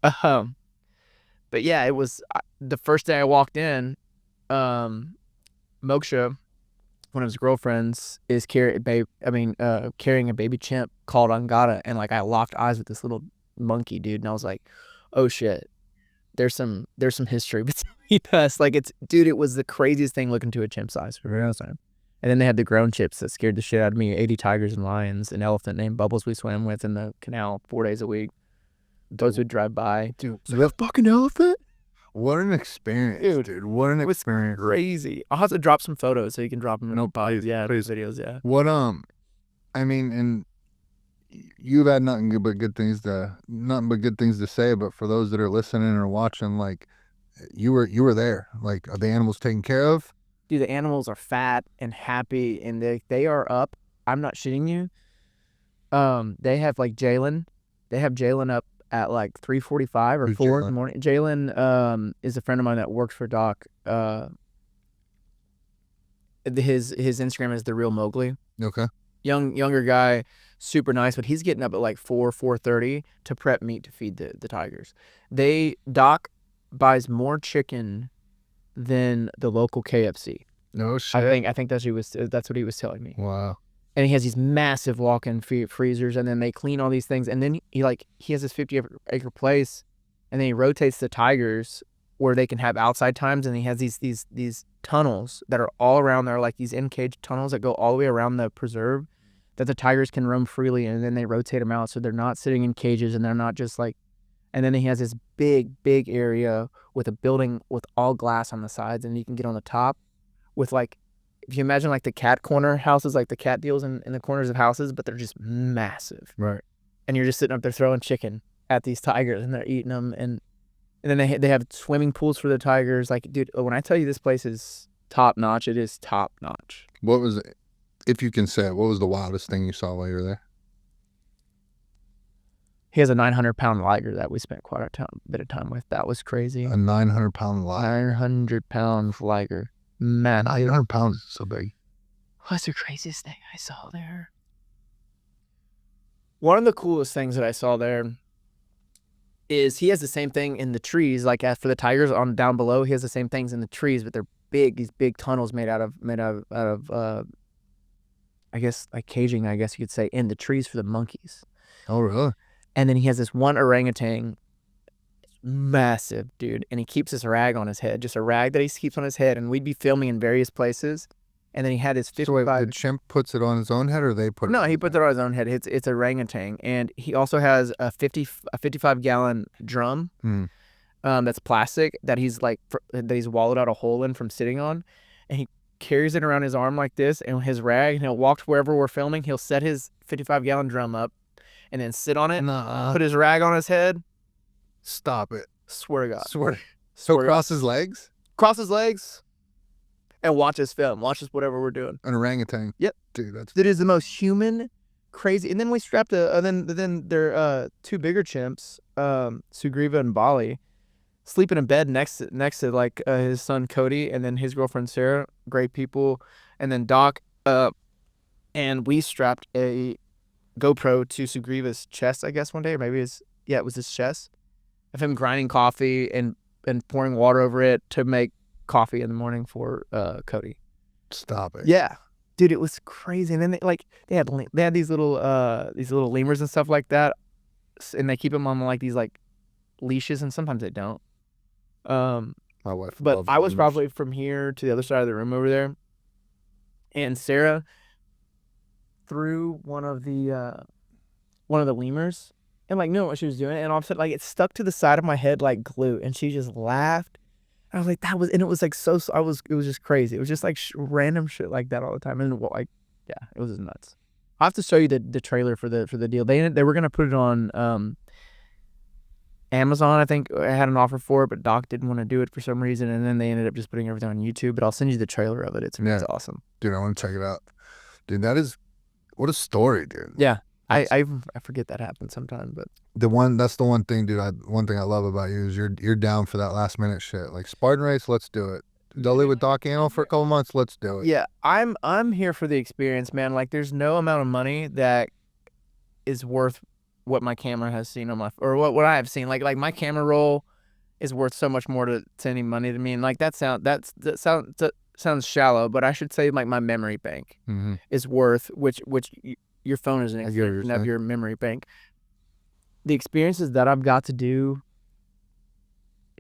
But yeah, it was the first day I walked in. Moksha, one of his girlfriends, is carrying a baby chimp called Angada, and like I locked eyes with this little monkey, dude, and I was like, oh shit, there's some history between us. Like it was the craziest thing looking to a chimp's eyes for real time. And then they had the grown chips that scared the shit out of me. 80 tigers and lions, an elephant named Bubbles we swam with in the canal 4 days a week. Those would drive by. Dude, so a fucking elephant? What an experience, dude. What an experience. Crazy. I'll have to drop some photos so you can drop them in please, videos, yeah. What I mean, and you've had nothing but good things to say, but for those that are listening or watching, like you were there. Like, are the animals taken care of? Dude, the animals are fat and happy, and they are up. I'm not shitting you. They have like Jalen. They have Jalen up at like 3:45 or 4 in the morning. Jalen is a friend of mine that works for Doc. His Instagram is The Real Mowgli. Okay. Younger guy, super nice, but he's getting up at like 4:30 to prep meat to feed the tigers. Doc buys more chicken than the local KFC. No shit. I think that's what he was telling me. Wow. And he has these massive walk-in freezers, and then they clean all these things, and then he has this 50-acre place, and then he rotates the tigers where they can have outside times, and he has these tunnels that are all around there, like these in-cage tunnels that go all the way around the preserve that the tigers can roam freely, and then they rotate them out so they're not sitting in cages, and they're not just like. And then he has this big area with a building with all glass on the sides, and you can get on the top with like, if you imagine like the cat corner houses, like the cat deals in the corners of houses, but they're just massive. Right. And you're just sitting up there throwing chicken at these tigers, and they're eating them. And then they have swimming pools for the tigers. Like, dude, when I tell you this place is top notch, it is top notch. What was it? If you can say it, what was the wildest thing you saw while you were there? He has a 900-pound liger that we spent quite a bit of time with. That was crazy. A 900-pound liger? 900-pound liger. Man. 900 pounds is so big. What's the craziest thing I saw there? One of the coolest things that I saw there is he has the same thing in the trees. Like as for the tigers on down below, he has the same things in the trees, but they're big. These big tunnels made out of I guess like caging, I guess you could say, in the trees for the monkeys. Oh, really? And then he has this one orangutan, massive, dude, and he keeps this rag on his head, just a rag that he keeps on his head, and we'd be filming in various places, and then he had his 55... So wait, the chimp puts it on his own head, or they put it No, he puts it on his own head. It's a orangutan, and he also has a 55-gallon drum that's plastic that he's wallowed out a hole in from sitting on, and he carries it around his arm like this, and his rag, and he'll walk to wherever we're filming, he'll set his 55-gallon drum up, and then sit on it, put his rag on his head. Stop it. Swear to God. So cross his legs? Cross his legs and watch us film. Watch us whatever we're doing. An orangutan. Yep. Dude, that is the most human, crazy. And then we strapped then there 2 bigger chimps, Sugriva and Bali, sleep in a bed next to like his son Cody and then his girlfriend Sarah. Great people. And then Doc, and we strapped a GoPro to Sugriva's chest, I guess, one day, or maybe it was his chest, of him grinding coffee and pouring water over it to make coffee in the morning for Cody. Stop it. Yeah, dude, it was crazy. And then they had these little lemurs and stuff like that, and they keep them on like these like leashes, and sometimes they don't. My wife. But I was probably from here to the other side of the room over there, and Sarah threw one of the lemurs and like knew what she was doing, and all of a sudden like it stuck to the side of my head like glue, and she just laughed. I was like, and it was like it was just crazy. It was just like random shit like that all the time, and like, yeah, it was just nuts. I'll have to show you the trailer for the deal. They were gonna put it on Amazon. I think I had an offer for it, but Doc didn't want to do it for some reason, and then they ended up just putting everything on YouTube. But I'll send you the trailer of it. It's awesome. Dude, I want to check it out. Dude, what a story, dude. Yeah. I forget that happens sometimes, but That's the one thing, dude. One thing I love about you is you're down for that last minute shit. Like Spartan race, let's do it. Dully with Doc Antle for a couple months, let's do it. yeah, I'm here for the experience, man. Like, there's no amount of money that is worth what my camera has seen on my, or what I have seen. Like my camera roll is worth so much more to any money to me. And like that sounds shallow, but I should say like my memory bank is worth, which your phone is an extension of your memory bank. The experiences that I've got to do,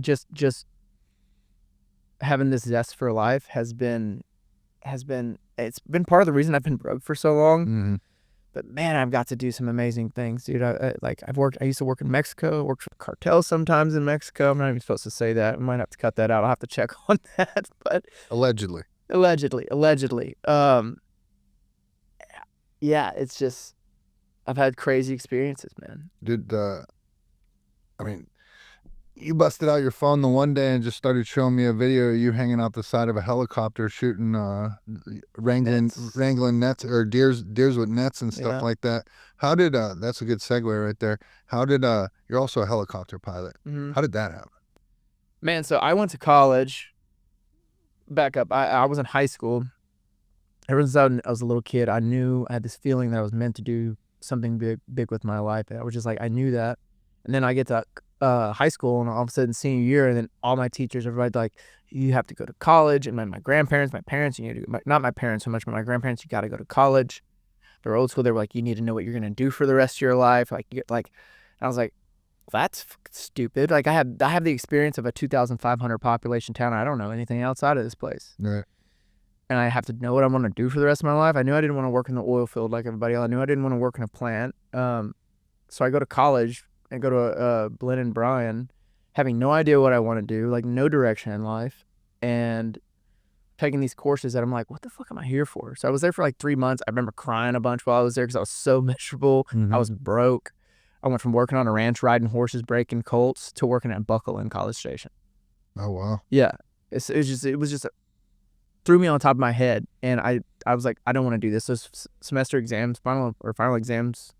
just having this zest for life has been it's been part of the reason I've been broke for so long. But man, I've got to do some amazing things, dude. I used to work in Mexico, worked for cartels sometimes in Mexico. I'm not even supposed to say that. I might have to cut that out. I'll have to check on that. But allegedly. Yeah, it's just, I've had crazy experiences, man. Dude, I mean, you busted out your phone the one day and just started showing me a video of you hanging out the side of a helicopter shooting, wrangling nets, or deers with nets and stuff like that. How did that's a good segue right there. How did you're also a helicopter pilot. How did that happen? Man, so I went to college. Back up. I was in high school. Ever since I was a little kid, I had this feeling that I was meant to do something big with my life. And I was just like, I knew that. And then I get to high school, and all of a sudden senior year, and then all my teachers, everybody like, you have to go to college. And my grandparents, my parents, you need to, not my parents so much, but my grandparents, you got to go to college. They're old school. They were like, you need to know what you're gonna do for the rest of your life. I was like, that's stupid. Like I have the experience of a 2,500 population town. I don't know anything outside of this place. Right. And I have to know what I want to do for the rest of my life. I knew I didn't want to work in the oil field like everybody else. I knew I didn't want to work in a plant. So I go to college and go to Blinn and Bryan, having no idea what I want to do, like no direction in life, and taking these courses that I'm like, what the fuck am I here for? So I was there for like 3 months. I remember crying a bunch while I was there because I was so miserable. I was broke. I went from working on a ranch, riding horses, breaking colts, to working at Buckle in College Station. Oh, wow. Yeah. It was just threw me on top of my head. And I was like, I don't want to do this. Those semester exams, final exams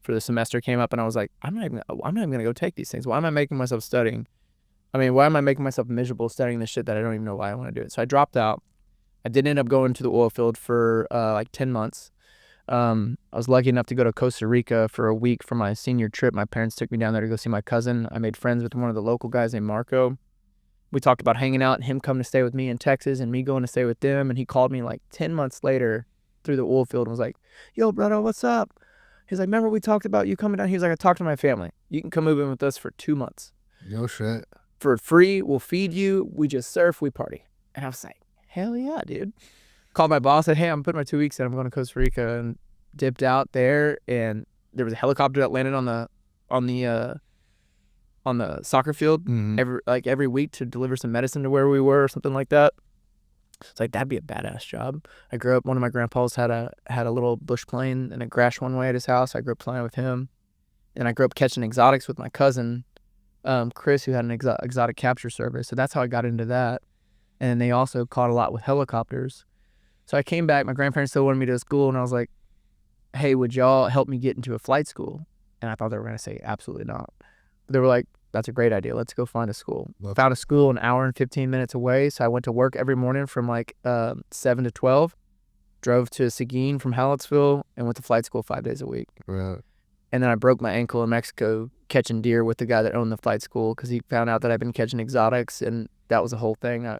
for the semester came up, and I was like, I'm not even going to go take these things. Why am I making myself studying? I mean, why am I making myself miserable studying this shit that I don't even know why I want to do it? So I dropped out. I did end up going to the oil field for like 10 months. I was lucky enough to go to Costa Rica for a week for my senior trip. My parents took me down there to go see my cousin. I made friends with one of the local guys named Marco. We talked about hanging out and him coming to stay with me in Texas and me going to stay with them. And he called me like 10 months later through the oil field and was like, yo, brother, what's up? He's like, remember we talked about you coming down? He was like, I talked to my family. You can come move in with us for 2 months. No shit. For free, we'll feed you. We just surf, we party. And I was like, hell yeah, dude. Called my boss, said, hey, I'm putting my 2 weeks in. I'm going to Costa Rica, and dipped out there. And there was a helicopter that landed on the soccer field every week to deliver some medicine to where we were or something like that. It's like, that'd be a badass job. I grew up, one of my grandpas had a little bush plane, and it crashed one way at his house. I grew up flying with him. And I grew up catching exotics with my cousin, Chris, who had an exotic capture service. So that's how I got into that. And they also caught a lot with helicopters. So I came back. My grandparents still wanted me to go to school, and I was like, hey, would y'all help me get into a flight school? And I thought they were going to say absolutely not. But they were like, that's a great idea. Let's go find a school. Found a school an hour and 15 minutes away. So I went to work every morning from like 7 to 12, drove to Seguin from Hallettsville, and went to flight school 5 days a week. Right. And then I broke my ankle in Mexico catching deer with the guy that owned the flight school, because he found out that I'd been catching exotics, and that was a whole thing. I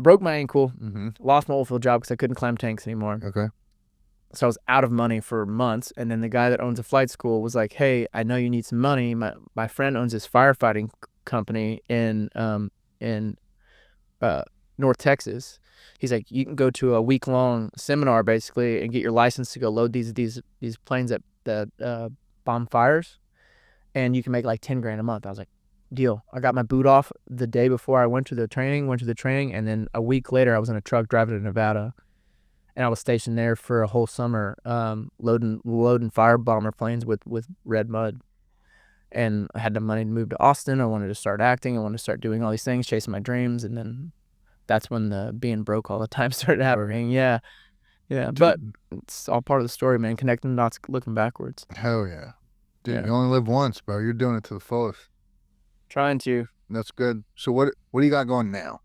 broke my ankle, lost my oilfield job because I couldn't climb tanks anymore. Okay. So I was out of money for months, and then the guy that owns a flight school was like, hey, I know you need some money. My friend owns this firefighting company in North Texas. He's like, you can go to a week-long seminar basically and get your license to go load these planes that bomb fires, and you can make like 10 grand a month. I was like, deal. I got my boot off the day before I went to the training, and then a week later I was in a truck driving to Nevada, and I was stationed there for a whole summer, loading fire bomber planes with red mud. And I had the money to move to Austin. I wanted to start acting. I wanted to start doing all these things, chasing my dreams. And then that's when the being broke all the time started happening. Yeah. Yeah, but it's all part of the story, man. Connecting the dots, looking backwards. Hell yeah. Dude, Yeah. you only live once, bro. You're doing it to the fullest. Trying to. That's good. So what do you got going now?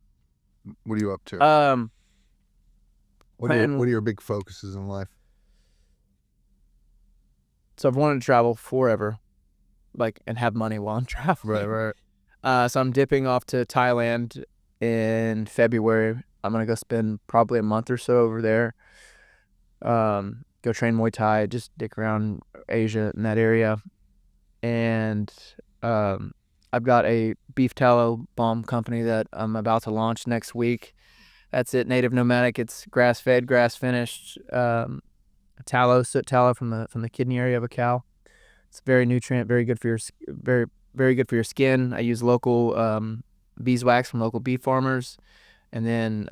What are you up to? What are your big focuses in life? So I've wanted to travel forever, like, and have money while I'm traveling. Right. So I'm dipping off to Thailand in February. I'm gonna go spend probably a month or so over there. Go train Muay Thai, just dick around Asia in that area, and I've got a beef tallow balm company that I'm about to launch next week. That's it, native nomadic. It's grass fed, grass finished tallow, soot tallow from the kidney area of a cow. It's very nutrient, very good for your very good for your skin. I use local beeswax from local beef farmers, and then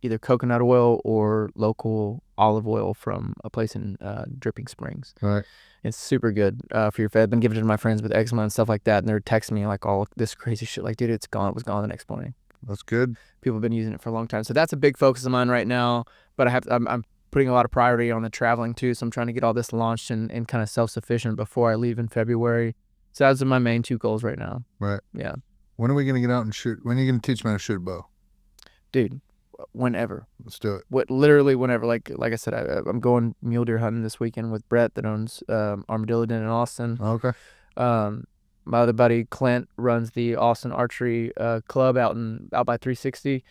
either coconut oil or local olive oil from a place in Dripping Springs. Right. It's super good for your fed. I've been giving it to my friends with eczema and stuff like that, and they're texting me like all this crazy shit. Like, dude, it's gone. It was gone the next morning. That's good. People have been using it for a long time, so that's a big focus of mine right now. But I'm putting a lot of priority on the traveling too, so I'm trying to get all this launched and kind of self-sufficient before I leave in February. So those are my main two goals right now. Right. Yeah. When are we gonna get out and shoot? When are you gonna teach me how to shoot a bow? Dude, whenever. Let's do it. Literally whenever. Like I said, I'm going mule deer hunting this weekend with Brett that owns Armadillo Den in Austin. Okay. My other buddy Clint runs the Austin Archery Club out by 360.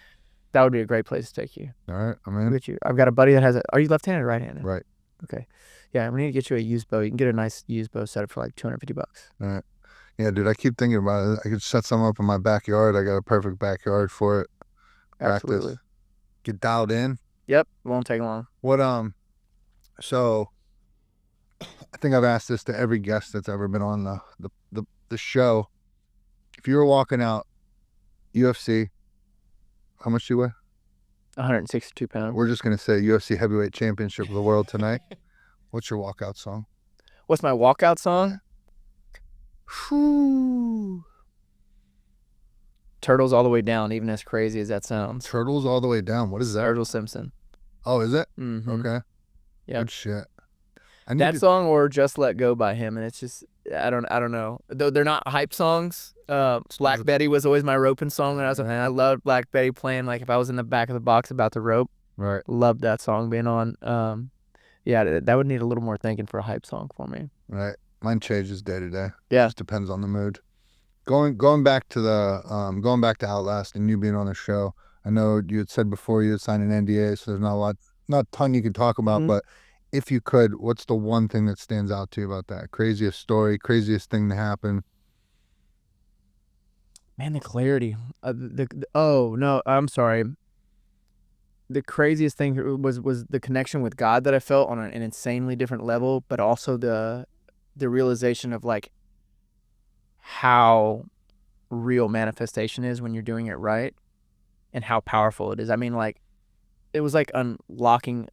That would be a great place to take you. All right, I'm in. Get you. I've got a buddy that has are you left-handed or right-handed? Right. Okay. Yeah, we need to get you a used bow. You can get a nice used bow set up for like $250. All right. Yeah, dude, I keep thinking about it. I could set some up in my backyard. I got a perfect backyard for it. Absolutely. Practice. Get dialed in. Yep, won't take long. What so I think I've asked this to every guest that's ever been on the show. If you were walking out UFC, how much do you weigh? 162 pounds. We're just gonna say UFC Heavyweight Championship of the World tonight. What's your walkout song? What's my walkout song? Turtles All the Way Down, even as crazy as that sounds. Turtles All the Way Down. What is that? Turtle Simpson. Oh, is it? Mm-hmm. Okay. Yeah. Good shit. That song or Just Let Go by him, and it's just I don't know. Though they're not hype songs. Black Betty was always my roping song when I was and I loved Black Betty playing like if I was in the back of the box about to rope. Right. Loved that song being on. Yeah, that would need a little more thinking for a hype song for me. Right. Mine changes day to day. Yeah. It just depends on the mood. Going back to going back to Outlast and you being on the show. I know you had said before you had signed an NDA, so there's not a ton you could talk about, Mm-hmm. but if you could, what's the one thing that stands out to you about that? Craziest story, craziest thing to happen? Man, the clarity. Oh no, I'm sorry. The craziest thing was the connection with God that I felt on an insanely different level, but also the realization of like how real manifestation is when you're doing it right, and how powerful it is. I mean, like it was like unlocking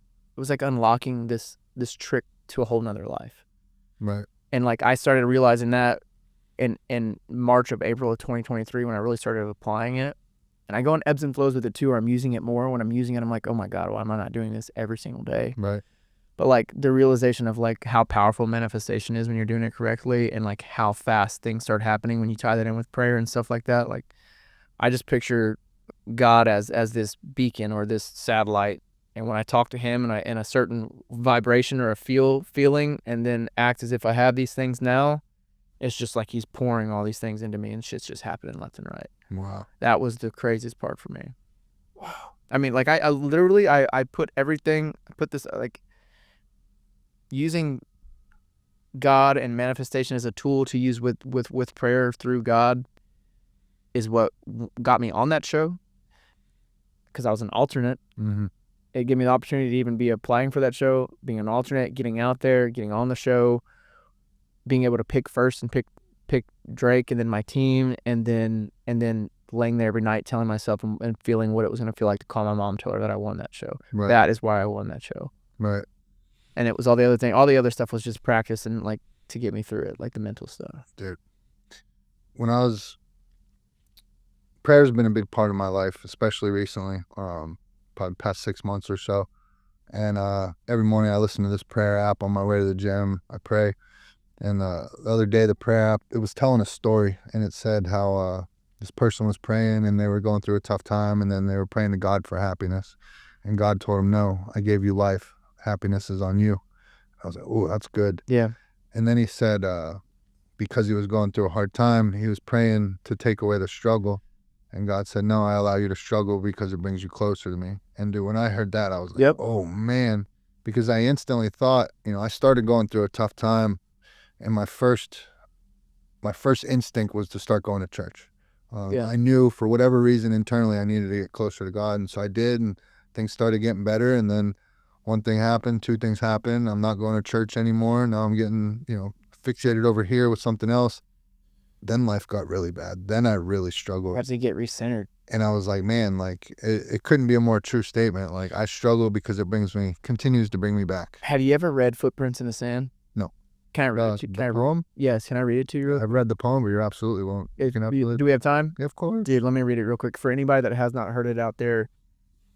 this trick to a whole nother life. Right. And like I started realizing that in March of April of 2023 when I really started applying it. And I go in ebbs and flows with it too, or I'm using it more. When I'm using it, I'm like, oh my God, why am I not doing this every single day? Right. But like the realization of like how powerful manifestation is when you're doing it correctly, and like how fast things start happening when you tie that in with prayer and stuff like that. Like I just picture God as this beacon or this satellite, and when I talk to him and I in a certain vibration or a feeling and then act as if I have these things now, it's just like he's pouring all these things into me and shit's just happening left and right. Wow. That was the craziest part for me. Wow. I mean, like I literally I put everything, I put this like using God and manifestation as a tool to use with prayer through God is what got me on that show, because I was an alternate. Mm-hmm. It gave me the opportunity to even be applying for that show, being an alternate, getting out there, getting on the show, being able to pick first and pick Drake and then my team, and then laying there every night telling myself and feeling what it was going to feel like to call my mom, tell her that I won that show. Right. That is why I won that show. Right. And it was all the other stuff was just practice and like to get me through it, like the mental stuff. Dude, prayer's been a big part of my life, especially recently, probably past 6 months or so. And every morning I listen to this prayer app on my way to the gym. I pray. And the other day, the prayer app, it was telling a story, and it said how this person was praying and they were going through a tough time, and then they were praying to God for happiness. And God told them, no, I gave you life. Happiness is on you. I was like, oh, that's good. Yeah. And then he said, because he was going through a hard time, he was praying to take away the struggle. And God said, no, I allow you to struggle because it brings you closer to me. And dude, when I heard that, I was like, Yep. oh, man. Because I instantly thought, I started going through a tough time. And my first instinct was to start going to church. Yeah. I knew for whatever reason internally I needed to get closer to God. And so I did, and things started getting better. And then one thing happened, two things happened. I'm not going to church anymore. Now I'm getting, fixated over here with something else. Then life got really bad. Then I really struggled. Had to get recentered. And I was like, man, like it couldn't be a more true statement. Like I struggle because it continues to bring me back. Have you ever read Footprints in the Sand? No. Can I read it to you? The poem? Yes, can I read it to you? I've read the poem, but you're absolutely won't. Do we have time? Yeah, of course. Dude, let me read it real quick. For anybody that has not heard it out there,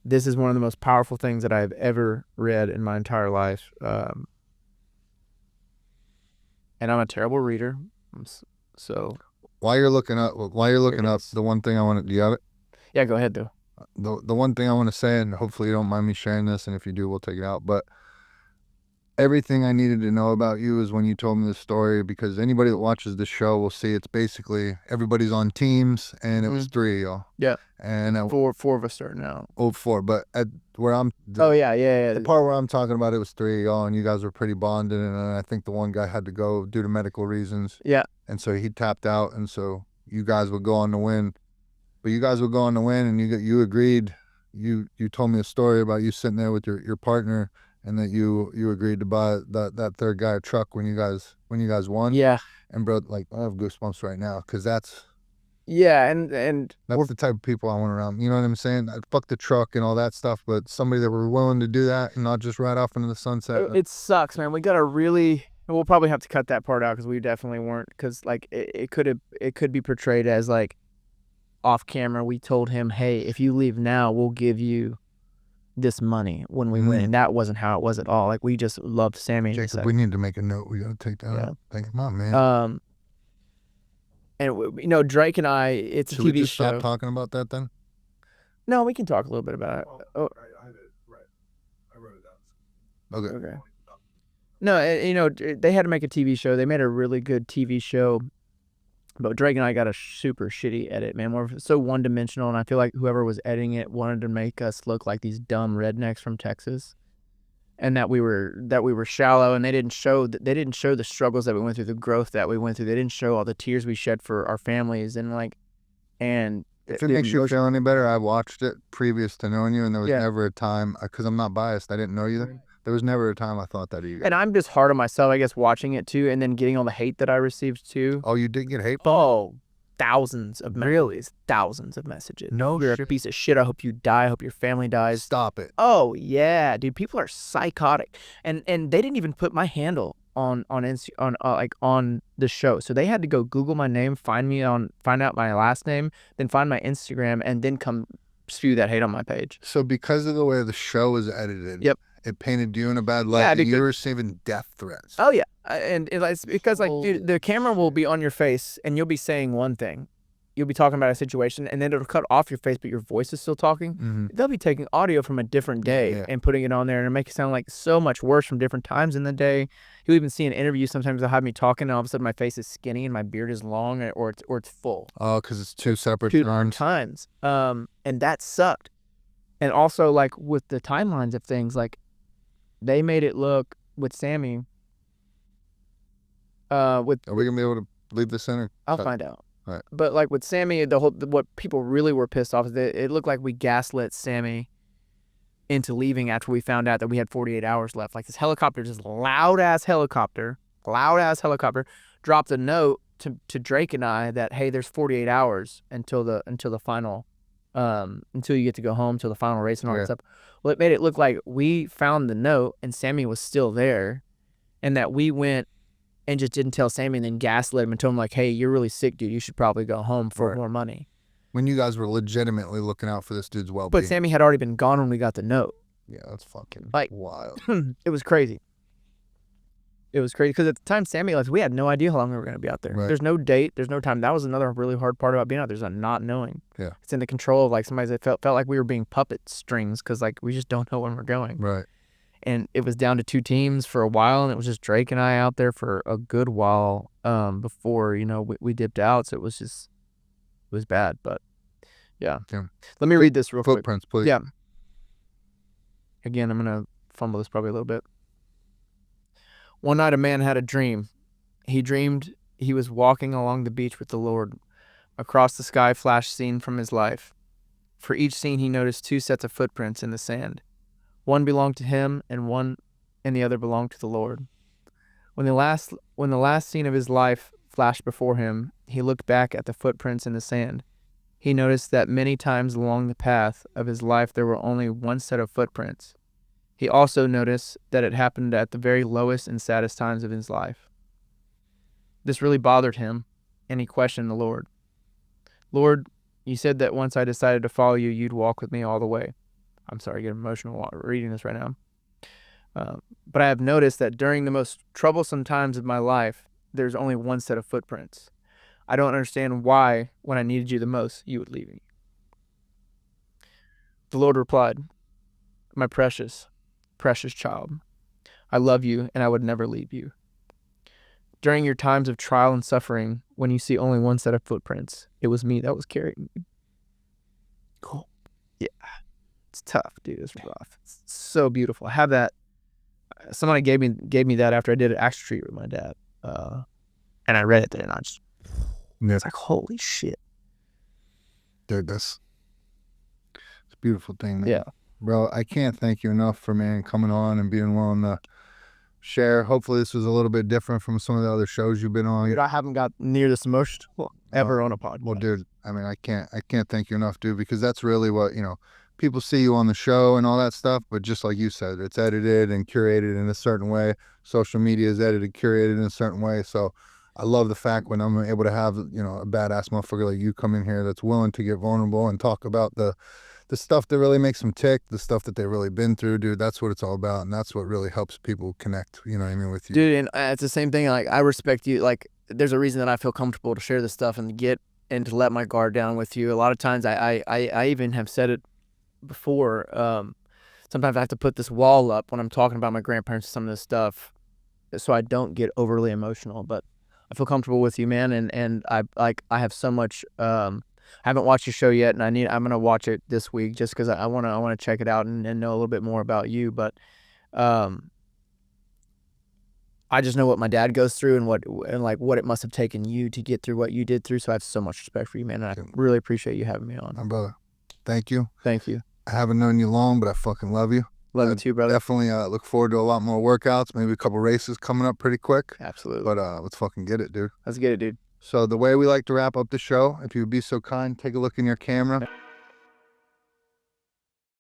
this is one of the most powerful things that I've ever read in my entire life. And I'm a terrible reader. So while you're looking up the one thing I want to, do you have it? Yeah, go ahead though. The one thing I want to say, and hopefully you don't mind me sharing this, and if you do, we'll take it out. But everything I needed to know about you is when you told me this story, because anybody that watches this show will see it's basically everybody's on teams, and it was 3 of y'all. Yeah. And four of us starting out. Oh, 4. But at where I'm. Yeah. The part where I'm talking about, it was 3 of y'all, and you guys were pretty bonded. And I think the one guy had to go due to medical reasons. Yeah. And so he tapped out, and so you guys would go on to win. But you guys would go on to win, and you agreed. You told me a story about you sitting there with your partner, and that you agreed to buy that third guy a truck when you guys won. Yeah. And bro, like I have goosebumps right now, because that's. Yeah, and that's the type of people I want around. You know what I'm saying? Fuck the truck and all that stuff, but somebody that were willing to do that and not just ride off into the sunset. It sucks, man. We got to really. We'll probably have to cut that part out because we definitely weren't. Because like it could be portrayed as like off camera. We told him, hey, if you leave now, we'll give you this money when we win. And that wasn't how it was at all. Like we just loved Sammy. Jacob, we need to make a note. We got to take that out. Thank you, man. And Drake and I, it's a TV show. Should we just stop talking about that then? No, we can talk a little bit about it. Oh, I wrote it down. Okay. No, they had to make a TV show. They made a really good TV show, but Drake and I got a super shitty edit, man. We're so one-dimensional, and I feel like whoever was editing it wanted to make us look like these dumb rednecks from Texas, and that we were shallow, and they didn't show the struggles that we went through, the growth that we went through. They didn't show all the tears we shed for our families, and if it makes you feel any better, I watched it previous to knowing you, and there was never a time, because I'm not biased, I didn't know you then. There was never a time I thought that of you guys. And I'm just hard on myself, I guess, watching it too, and then getting all the hate that I received too. Oh, you did get hate? Oh, thousands of messages. No, you're a piece of shit. I hope you die. I hope your family dies. Stop it. Oh yeah, dude. People are psychotic, and they didn't even put my handle on the show. So they had to go Google my name, find out my last name, then find my Instagram, and then come spew that hate on my page. So because of the way the show was edited, it painted you in a bad light. Yeah, and you were receiving death threats. Oh yeah, and it's because dude, the camera will be on your face, and you'll be saying one thing, you'll be talking about a situation, and then it'll cut off your face, but your voice is still talking. Mm-hmm. They'll be taking audio from a different day and putting it on there, and it'll make it sound like so much worse from different times in the day. You'll even see an interview. Sometimes they'll have me talking, and all of a sudden my face is skinny and my beard is long, or it's full. Oh, because it's two separate times. And that sucked. And also, like with the timelines of things, like they made it look with Sammy. Are we gonna be able to leave this in? I'll find out. All right. But like with Sammy, what people really were pissed off is that it looked like we gaslit Sammy into leaving after we found out that we had 48 hours left. Like this helicopter, just loud ass helicopter, dropped a note to Drake and I that, hey, there's 48 hours until the final, until you get to go home, till the final race and all that stuff. Well, it made it look like we found the note and Sammy was still there, and that we went and just didn't tell Sammy and then gaslit him and told him like, hey, you're really sick, dude. You should probably go home for more money. When you guys were legitimately looking out for this dude's well-being. But Sammy had already been gone when we got the note. Yeah, that's fucking Like, wild. it was crazy. It was crazy because at the time Sammy left, we had no idea how long we were going to be out there. Right. There's no date. There's no time. That was another really hard part about being out there, is a not knowing. Yeah. It's in the control of like somebody's. It felt like we were being puppet strings because like we just don't know when we're going. Right. And it was down to 2 teams for a while, and it was just Drake and I out there for a good while before, you know, we dipped out. So it was bad. But yeah. Let me read this real quick. Footprints, please. Yeah. Again, I'm going to fumble this probably a little bit. One night a man had a dream. He dreamed he was walking along the beach with the Lord. Across the sky flashed scene from his life. For each scene he noticed 2 sets of footprints in the sand. One belonged to him and the other belonged to the Lord. When the last scene of his life flashed before him, he looked back at the footprints in the sand. He noticed that many times along the path of his life there were only 1 set of footprints. He also noticed that it happened at the very lowest and saddest times of his life. This really bothered him, and he questioned the Lord. Lord, you said that once I decided to follow you, you'd walk with me all the way. I'm sorry, I get emotional reading this right now. But I have noticed that during the most troublesome times of my life, there's only 1 set of footprints. I don't understand why, when I needed you the most, you would leave me. The Lord replied, my precious child, I love you and I would never leave you. During your times of trial and suffering, when you see only 1 set of footprints, it was me that was carrying you. Cool. Yeah. It's tough, dude. It's rough. It's so beautiful. I have that. Somebody gave me that after I did an axe retreat with my dad. And I read it and I just, it's like, holy shit. Dude, it's a beautiful thing, man. Yeah. Bro, I can't thank you enough for, man, coming on and being willing to share. Hopefully this was a little bit different from some of the other shows you've been on. Dude, I haven't got near this emotional ever on a podcast. Well, dude, I mean, I can't thank you enough, dude, because that's really what, you know, people see you on the show and all that stuff, but just like you said, it's edited and curated in a certain way. Social media is edited, curated in a certain way. So I love the fact when I'm able to have, you know, a badass motherfucker like you come in here that's willing to get vulnerable and talk about the stuff that really makes them tick, the stuff that they've really been through, dude. That's what it's all about, and that's what really helps people connect, you know what I mean, with you. Dude, and it's the same thing. Like, I respect you. Like, there's a reason that I feel comfortable to share this stuff and to let my guard down with you. A lot of times I even have said it before. Sometimes I have to put this wall up when I'm talking about my grandparents and some of this stuff so I don't get overly emotional. But I feel comfortable with you, man, and I have so much. I haven't watched your show yet, and I'm gonna watch it this week just because I wanna check it out and know a little bit more about you. But I just know what my dad goes through and what it must have taken you to get through what you did through. So I have so much respect for you, man, and I really appreciate you having me on. My brother, thank you. Thank you. I haven't known you long, but I fucking love you. Love you too, brother. Definitely look forward to a lot more workouts, maybe a couple races coming up pretty quick. Absolutely. But let's fucking get it, dude. Let's get it, dude. So the way we like to wrap up the show, if you would be so kind, take a look in your camera.